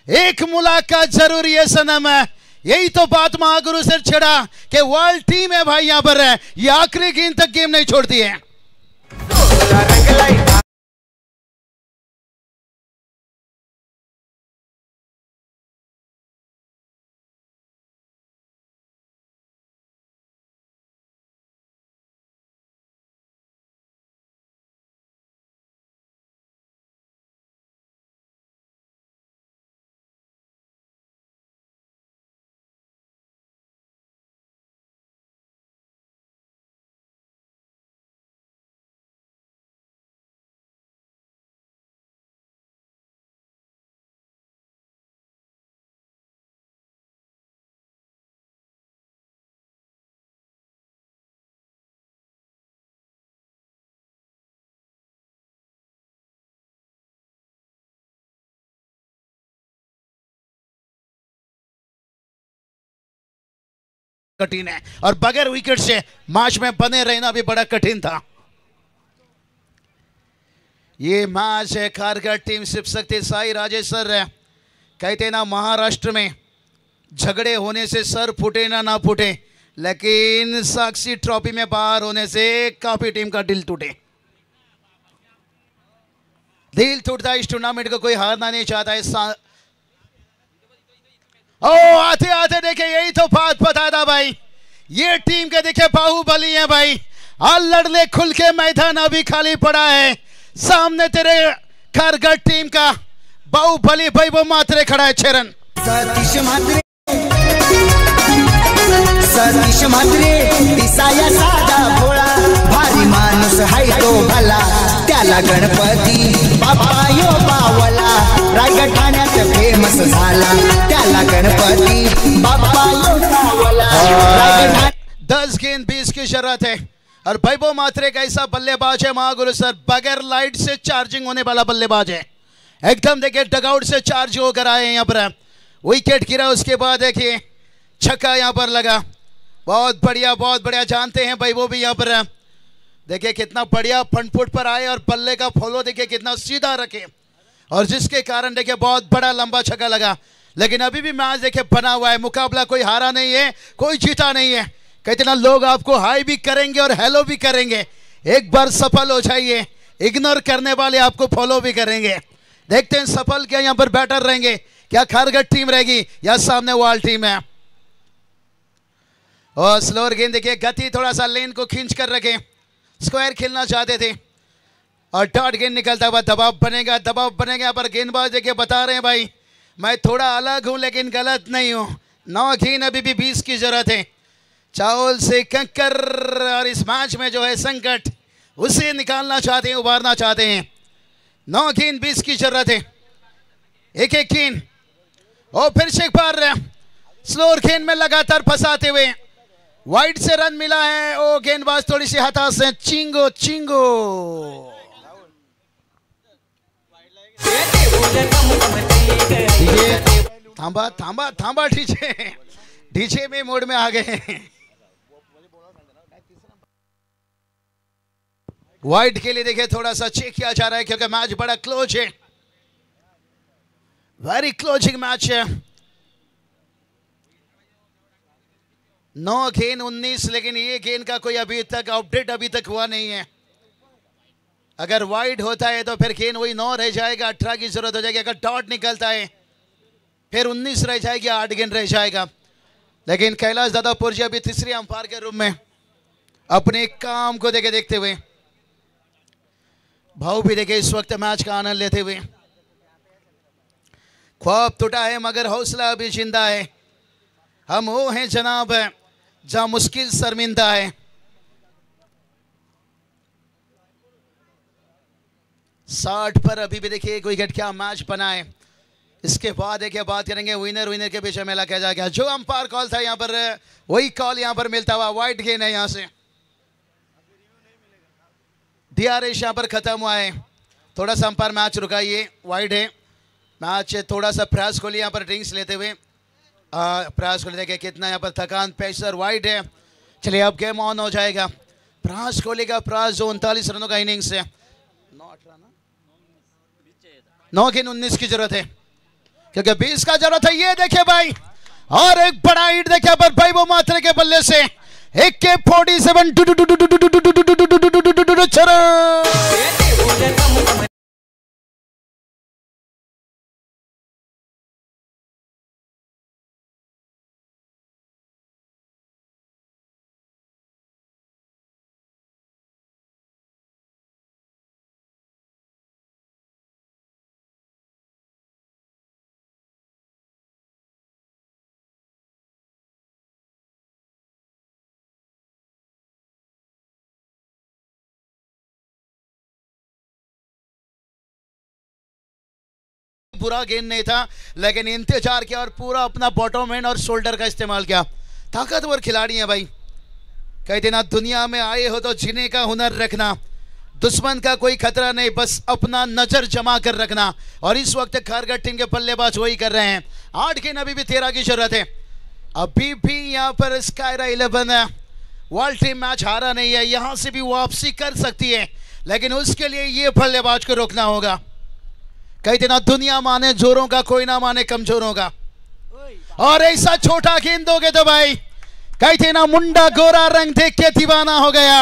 एक मुलाकात जरूरी है सनम. यही तो बात महागुरु से छेड़ा कि वर्ल्ड टीम है भाई. यहां पर ये आखिरी गेंद तक गेम नहीं छोड़ती है. कठिन है और बगैर विकेट से मैच में बने रहना भी बड़ा कठिन था. ये मैच है खारघर टीम सिर्फ सकते साई राजेश सर. कहते ना महाराष्ट्र में झगड़े होने से सर फूटे ना फूटे, लेकिन साक्षी ट्रॉफी में बाहर होने से काफी टीम का दिल टूटे. दिल टूटता इस टूर्नामेंट को कोई हारना नहीं चाहता है. आते आते देखे यही तो बात बताया था भाई. ये टीम के देखे बाहुबली है भाई. लड़ ले खुल के मैदान अभी खाली पड़ा है. सामने तेरे खारघर टीम का बाहुबली भाई वो मात्रे खड़ा है. चरण सतीश म्हात्रे दिसाया साधा भोळा, भारी माणूस हाय तो भला, त्याला गणपती बाप्पा यो बावला. रायगड ठाण्यात फेमस झाला, त्याला गणपती बाप्पा यो बावला. 10 गेंद 20 की जरूरत है और वैभव मात्रे का ऐसा बल्लेबाज है महागुरु सर, बगैर लाइट से चार्जिंग होने वाला बल्लेबाज है. एकदम देखिए डगआउट से चार्ज होकर आए हैं. यहाँ पर विकेट गिरा, उसके बाद देखिए छक्का यहाँ पर लगा. बहुत बढ़िया. जानते हैं भाई वो भी यहाँ पर देखिए कितना बढ़िया फ्रंट फुट पर आए और बल्ले का फॉलो देखिए कितना सीधा रखे, और जिसके कारण देखिए बहुत बड़ा लंबा छक्का लगा. लेकिन अभी भी मैच देखिए बना हुआ है. मुकाबला कोई हारा नहीं है, कोई जीता नहीं है. कहते ना लोग आपको हाई भी करेंगे और हेलो भी करेंगे. एक बार सफल हो जाइए, इग्नोर करने वाले आपको फॉलो भी करेंगे. देखते हैं सफल क्या यहाँ पर बैटर रहेंगे, क्या खारघर टीम रहेगी या सामने वाल टीम है. और स्लोअर गेंद देखिए, गति थोड़ा सा लेन को खींच कर रखें. स्क्वायर खेलना चाहते थे और डॉट गेंद निकलता हुआ दबाव बनेगा. यहाँ पर गेंदबाज देखिए बता रहे हैं भाई मैं थोड़ा अलग हूं लेकिन गलत नहीं हूं. 9 गेंद अभी भी 20 की जरूरत है. चावल से कंकर, और इस मैच में जो है संकट उसे निकालना चाहते हैं, उबारना चाहते हैं. 9 गेंद 20 की जरूरत है. एक गेंद और फिर से एक बार स्लोअर गेंद में लगातार फंसाते हुए वाइड से रन मिला है. ओ गेंदबाज थोड़ी सी हताश है. चिंगो थांबा डीजे में मोड में आ गए. वाइड के लिए देखिए थोड़ा सा चेक किया जा रहा है क्योंकि मैच बड़ा क्लोज है, वेरी क्लोजिंग मैच है। 9 गेंद 19, लेकिन ये गेंद का कोई अभी तक अपडेट अभी तक हुआ नहीं है। अगर वाइड होता है तो फिर गेंद वही 9 रह जाएगा, 18 की जरूरत हो जाएगी। अगर डॉट निकलता है फिर 19 रह जाएगी, 8 गेंद रह जाएगा। लेकिन कैलाश दादा पुरजी अभी तीसरी अंपायर के रूप में अपने काम को देखते हुए, भाव भी देखे इस वक्त मैच का आनंद लेते हुए। ख्वाब टूटा है मगर हौसला अभी जिंदा है। हम वो हैं जनाब जहां मुश्किल शर्मिंदा है। 60 पर अभी भी देखिए एक विकेट क्या मैच बना है। इसके बाद देखिए बात करेंगे विनर के बीच में मेला किया जाएगा। जो अंपायर कॉल था यहाँ पर वही कॉल यहाँ पर मिलता हुआ। वाइड गेंद है, यहाँ से DRS यहाँ पर खत्म हुआ है। थोड़ा सा अंपायर मैच रुकाइए, वाइड है मैच। थोड़ा सा प्रयास कोहली यहाँ पर ड्रिंक्स लेते हुए, प्रयास कोहली देखिए कितना यहाँ पर थकान, प्रेशर, वाइड है। चलिए अब गेम ऑन हो जाएगा। प्रयास कोहली का प्रयास जो 39 रनों का इनिंग्स है, 9 गेंद 19 की जरूरत है क्योंकि 20 का जरूरत है। ये देखिए भाई, और एक बड़ा हिट देखिए पर भाई वो मात्रे के बल्ले से AK-47 बुरा गेंद नहीं था, लेकिन इंतजार किया और पूरा अपना बॉटम हैंड और शोल्डर का इस्तेमाल किया। ताकतवर खिलाड़ी है भाई। कहते ना दुनिया में आए हो तो जीने का हुनर रखना, दुश्मन का कोई खतरा नहीं, बस अपना नजर जमा कर रखना। और इस वक्त खारघर टीम के बल्लेबाज वही कर रहे हैं। 8 गेंद अभी भी 13 की जरूरत है। अभी भी यहाँ पर स्कायरा 11 वर्ल्ड टीम मैच हारा नहीं है, यहां से भी वापसी कर सकती है, लेकिन उसके लिए ये बल्लेबाज को रोकना होगा। कहते ना दुनिया माने जोरों का, कोई ना माने कमजोरों का। और ऐसा छोटा गेंद दोगे तो भाई कहते ना मुंडा गोरा रंग देख के दीवाना हो गया।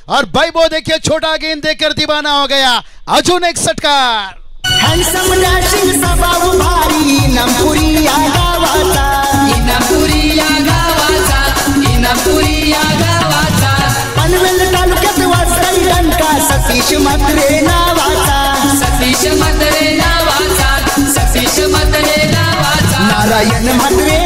और भाई वो देखिए छोटा गेंद देखकर दीवाना हो गया। अजून एक षटकार। हॅन्डसम डॅशिंग स्वभाव भारी इनामपुरी या गावाचा, इनामपुरी या गावाचा, इनामपुरी या गावाचा। पनवेल तालुक्यात वासळी डंका सतीश म्हात्रे नावाचा, सतीश म्हात्रे नावाचा, सतीश म्हात्रे नावाचा। नारायण म्हात्रे,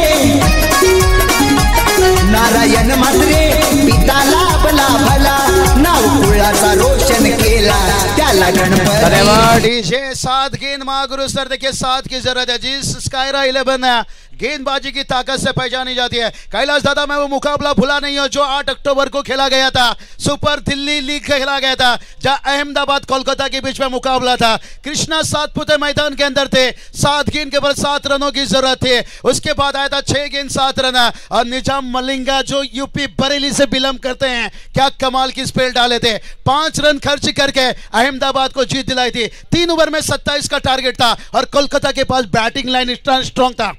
नारायण म्हात्रे पिता लाभला भला, नाव कुळाचा रोशन केला त्याला गणपती। डीजे 7 गेंद महागुरु सर देखिए 7 की जरूरत है। जिस स्कायरा 11 गेंदबाजी की ताकत से पहचानी जाती है। कैलाश दादा मैं वो मुकाबला भूला नहीं हूं जो 8 अक्टूबर को खेला गया था, सुपर दिल्ली लीग खेला गया था, जहां अहमदाबाद कोलकाता के बीच में मुकाबला था। कृष्णा सातपुते मैदान के अंदर थे। 7 गेंद के ऊपर 7 रनों की जरूरत थी। उसके बाद आया था 6 गेंद 7 रन। और निजाम मलिंगा जो यूपी बरेली से बिलोंग करते हैं, क्या कमाल की स्पेल डाले थे। 5 रन खर्च करके अहमदाबाद को जीत दिलाई थी। 3 ओवर में 27 का टारगेट था और कोलकाता के पास बैटिंग लाइन स्ट्रॉन्ग था।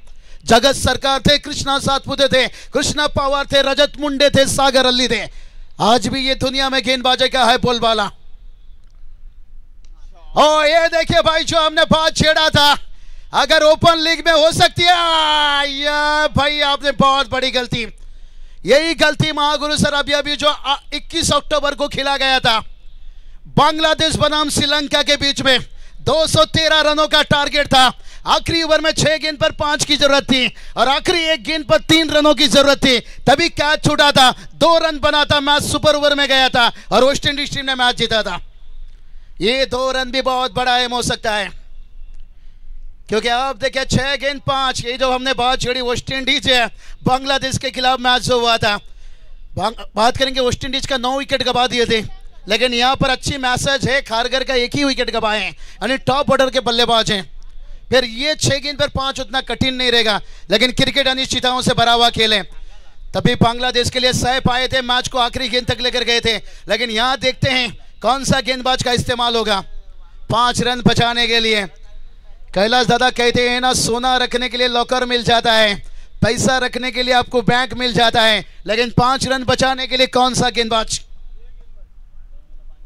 जगत सरकार थे, कृष्णा सातपुते थे, कृष्णा पवार थे, रजत मुंडे थे, सागर अली थे। आज भी ये दुनिया में गेंदबाजी का है बोलबाला। ओ ये देखिए भाई जो हमने बात छेड़ा था, अगर ओपन लीग में हो सकती है, या भाई आपने बहुत बड़ी गलती। यही गलती महागुरु सर अभी जो 21 अक्टूबर को खेला गया था बांग्लादेश बनाम श्रीलंका के बीच में, 213 रनों का टारगेट था। आखिरी ओवर में 6 गेंद पर 5 की जरूरत थी और आखिरी 1 गेंद पर 3 रनों की जरूरत थी। तभी कैच छूटा था, 2 रन बना था, मैच सुपर ओवर में गया था और वेस्ट इंडीज टीम ने मैच जीता था। ये 2 रन भी बहुत बड़ा एम हो सकता है, क्योंकि आप देखिए 6 गेंद 5, ये जो हमने बात छेड़ी वेस्ट इंडीज है बांग्लादेश के खिलाफ मैच जो हुआ था, बात करेंगे वेस्ट इंडीज का 9 विकेट गवा दिए थे। लेकिन यहाँ पर अच्छी मैसेज है, खारघर का 1 ही विकेट गवाए हैं, यानी टॉप ऑर्डर के बल्लेबाज हैं। फिर ये 6 गेंद पर 5 उतना कठिन नहीं रहेगा, लेकिन क्रिकेट अनिश्चितताओं से भरा हुआ खेल है। तभी बांग्लादेश के लिए सैफ आए थे, मैच को आखिरी गेंद तक लेकर गए थे। लेकिन यहाँ देखते हैं कौन सा गेंदबाज का इस्तेमाल होगा 5 रन बचाने के लिए? कैलाश दादा कहते हैं ना, सोना रखने के लिए लॉकर मिल जाता है, पैसा रखने के लिए आपको बैंक मिल जाता है, लेकिन 5 रन बचाने के लिए कौन सा गेंदबाज?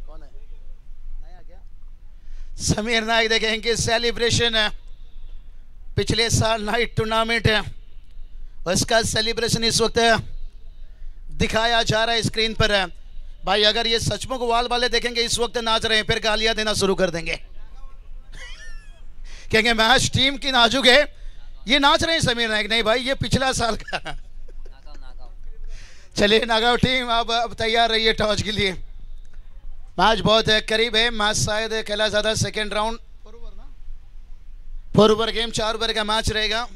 कौन है? नया क्या? समीर नाइक। देखेंगे सेलिब्रेशन है, पिछले साल नाइट टूर्नामेंट है, उसका सेलिब्रेशन इस वक्त दिखाया जा रहा है स्क्रीन पर। भाई अगर ये सचमुच वाल वाले देखेंगे इस वक्त नाच रहे हैं, फिर गालियां देना शुरू कर देंगे। कहेंगे मैच टीम की नाजुक है, ये नाच रहे हैं समीर नाइक। नहीं भाई, ये पिछला साल का। चलिए नागाव टीम अब तैयार रहिए टॉस के लिए। मैच बहुत करीब है। मैच शायद कैलाश दादा second round 4 over game, 4 over का मैच रहेगा,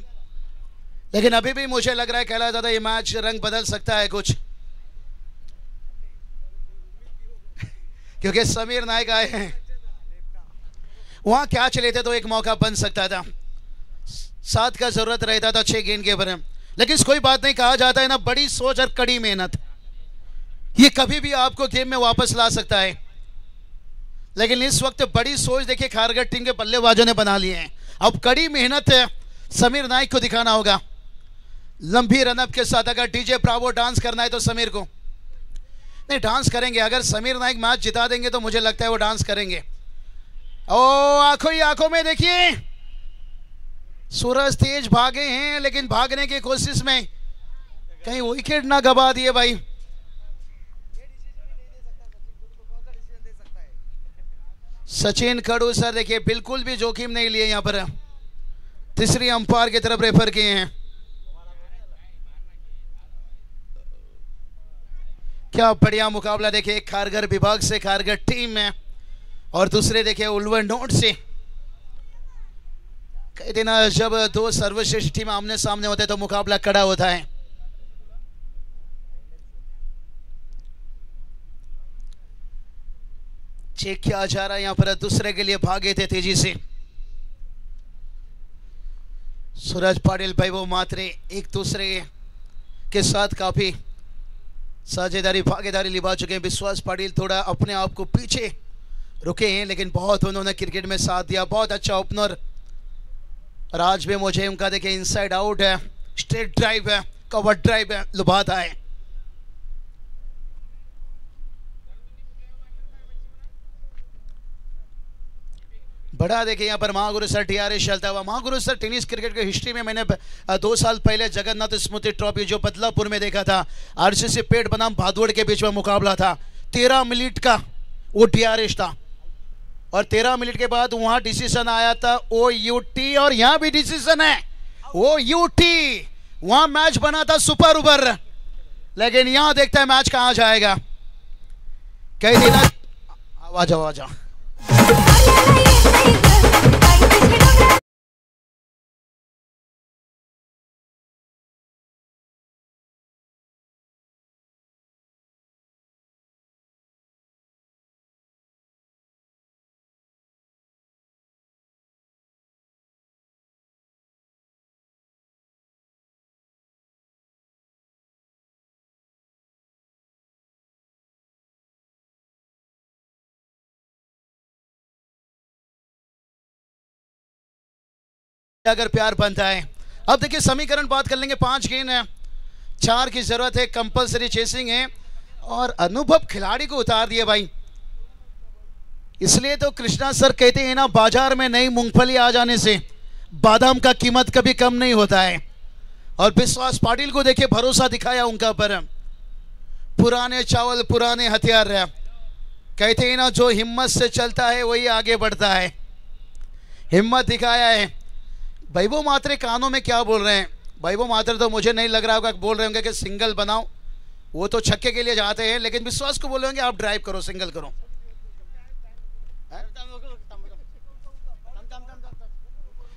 लेकिन अभी भी मुझे लग रहा है कैलाश दादा ये मैच रंग बदल सकता है कुछ, क्योंकि समीर नाइक आए हैं। वहां कैच लेते तो एक मौका बन सकता था, 7 का जरूरत रहता था 6 गेंद के ऊपर, लेकिन कोई बात नहीं। कहा जाता है ना, बड़ी सोच और कड़ी मेहनत ये कभी भी आपको गेम में वापस ला सकता है। लेकिन इस वक्त बड़ी सोच देखिए खारगढ़ टीम के बल्लेबाजों ने बना लिए हैं। अब कड़ी मेहनत समीर नाइक को दिखाना होगा। लंबी रनअप के साथ अगर डीजे ब्रावो डांस करना है तो समीर को नहीं, डांस करेंगे। अगर समीर नाइक मैच जिता देंगे तो मुझे लगता है वो डांस करेंगे। ओ आंखों ही आंखों में देखिए, सूरज तेज भागे हैं, लेकिन भागने की कोशिश में कहीं विकेट ना गवा दिए भाई। सचिन खड़ू सर देखिए बिल्कुल भी जोखिम नहीं लिए, यहां पर तीसरी अंपायर की तरफ रेफर किए हैं। क्या बढ़िया मुकाबला देखिए, एक खारगढ़ विभाग से खारगढ़ टीम में और दूसरे देखिए उल्वन नोट से। कहते ना, जब 2 सर्वश्रेष्ठ टीम आमने सामने होते तो मुकाबला कड़ा होता है। चेक किया जा रहा है यहां पर, दूसरे के लिए भागे थे तेजी से सूरज पाटिल, वैभव मात्रे एक दूसरे के साथ काफी साझेदारी भागीदारी निभा चुके हैं। विश्वास पाटिल थोड़ा अपने आप को पीछे रुके हैं, लेकिन बहुत उन्होंने क्रिकेट में साथ दिया, बहुत अच्छा ओपनर। और आज भी मुझे उनका देखिए इनसाइड आउट है, स्ट्रेट ड्राइव है, कवर ड्राइव है, लुभाता है। बड़ा देखिए यहाँ पर महागुरु सर टीआरएस चलता हुआ। महागुरु सर टेनिस क्रिकेट के हिस्ट्री में मैंने 2 साल पहले जगन्नाथ स्मृति ट्रॉफी जो बदलापुर में देखा था, आरसीसी पेट बनाम भादवड़ के बीच में मुकाबला था, 13 मिनट का वो टीआरएस था, और 13 मिनट के बाद वहां डिसीजन आया था OUT, और यहां भी डिसीजन है OUT। वहां मैच बना था सुपर ओवर, लेकिन यहां देखता है मैच कहां जाएगा। कई दिन आवाज आवाज अगर प्यार बनता है। अब देखिए समीकरण बात कर लेंगे। 5 गेंद है, 4 की जरूरत है, कंपलसरी चेसिंग है, और अनुभव खिलाड़ी को उतार दिए भाई। इसलिए तो कृष्णा सर कहते हैं ना, बाजार में नई मूंगफली आ जाने से बादाम का कीमत कभी कम नहीं होता है। और विश्वास पाटिल को देखिए भरोसा दिखाया उनका पर, पुराने चावल पुराने हथियार रहा। कहते हैं ना, जो हिम्मत से चलता है वही आगे बढ़ता है। हिम्मत दिखाया है। वैभव मात्रे कानों में क्या बोल रहे हैं? वैभव मात्रे तो मुझे नहीं लग रहा होगा बोल रहे होंगे कि सिंगल बनाओ, वो तो छक्के के लिए जाते हैं, लेकिन विश्वास को बोल रहे होंगे आप ड्राइव करो, सिंगल करो।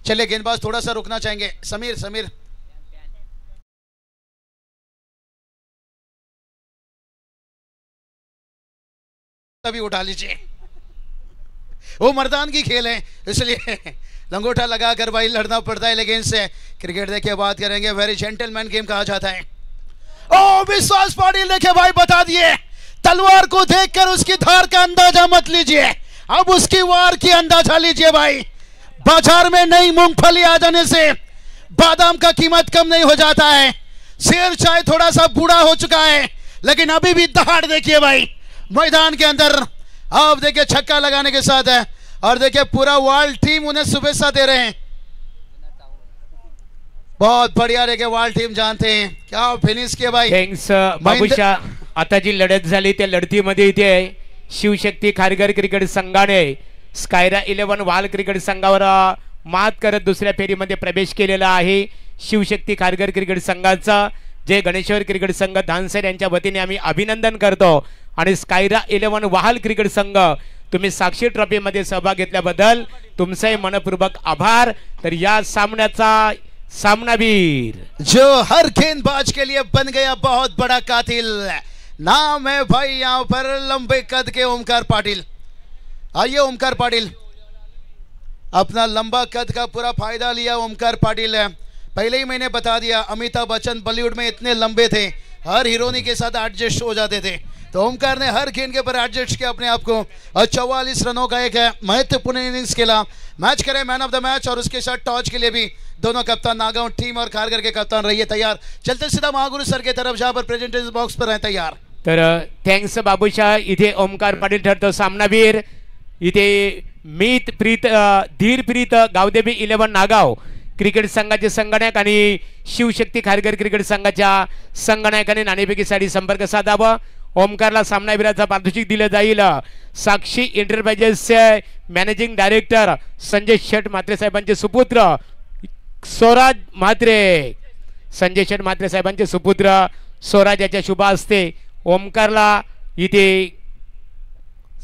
चलिए गेंदबाज थोड़ा सा रुकना चाहेंगे। समीर समीर अभी उठा लीजिए, वो मर्दान की खेल है, इसलिए लंगोटा लगा कर भाई लड़ना पड़ता है। लेकिन से क्रिकेट देखिए बात करेंगे, वेरी जेंटलमैन गेम कहा जाता है। ओ विश्वास पाटिल देखिए भाई बता दिए, तलवार को देखकर उसकी धार का अंदाजा मत लीजिए, अब उसकी वार की अंदाजा लीजिए भाई। बाजार में नई मूंगफली आ जाने से बादाम का कीमत कम नहीं हो जाता है। शेर चाहे थोड़ा सा बूढ़ा हो चुका है, लेकिन अभी भी दहाड़ देखिए भाई मैदान के अंदर। आप देखिए छक्का लगाने के साथ है, और देखिए पूरा वर्ल्ड टीम उन्हें शुभेच्छा दे रहे हैं। बहुत बढ़िया, देखिए वर्ल्ड टीम जानते हैं क्या फिनिश किया भाई। थँक्स बाबूशा। आता जी लढत झाली त्या लढतीमध्ये इथे शिवशक्ती खारघर क्रिकेट संघाने स्कायरा 11 वाल क्रिकेट संघावर मात करत दुसऱ्या फेरीमध्ये प्रवेश केलेला आहे। शिवशक्ती खारघर क्रिकेट संघाचा जे गणेश्वर क्रिकेट संघ धानसर यांच्या वतीने आम्ही अभिनंदन करतो, आणि स्कायरा 11 वाहल क्रिकेट संघ तुम्ही साक्षी ट्रॉफी मध्ये सहभाग घेतल्याबद्दल तुमचे मनपूर्वक आभार। तर या सामन्याचा सामनावीर जो हर गेंदबाज के लिए बन गया बहुत बड़ा कातिल, नाम है भाई यहाँ पर लंबे कद के ओमकार पाटिल। आइए ओमकार पाटिल, अपना लंबा कद का पूरा फायदा लिया ओमकार पाटिल है। पहले ही मैंने बता दिया अमिताभ बच्चन बॉलीवुड में इतने लंबे थे, हर हीरोनी के साथ एडजस्ट हो जाते थे, तो ओमकार ने हर गेंद के ऊपर एडजस्ट किया अपने आप को, और 44 रनों का एक महत्वपूर्ण इनिंग्स खेला। मैच करे मैन ऑफ द मैच, और उसके साथ टॉस के लिए भी दोनों कप्तान नागांव टीम और खारघर के कप्तान रहिए तैयार। चलते सीधा महागुरु सर के तरफ जहां पर प्रेजेंटेशन बॉक्स पर रहे तैयार। तर थँक्स बाबूशा। इथे ओमकार पाटील ठरतो सामनावीर। इथे मीत प्रीत धीर प्रीत गावदेवी 11 नागाव क्रिकेट संघाचे संगणक आणि शिवशक्ती खारघर क्रिकेट संघाच्या संगणकाने नाणेफेकीसाठी संपर्क साधावा। ओमकारला सामनावीराचा पारितोषिक दिलं जाईल। साक्षी एंटरप्राइजेसचे मॅनेजिंग डायरेक्टर संजय शेठ म्हात्रे साहेबांचे सुपुत्र स्वराज म्हात्रे, संजय शेठ म्हात्रे साहेबांचे सुपुत्र स्वराज याच्या शुभ हस्ते ओमकारला इथे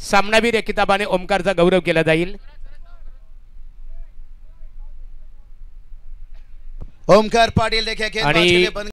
सामनावीर या किताबाने ओमकारचा गौरव केला जाईल। ओमकार पाटिल देखिए गेंदबाज के लिए बन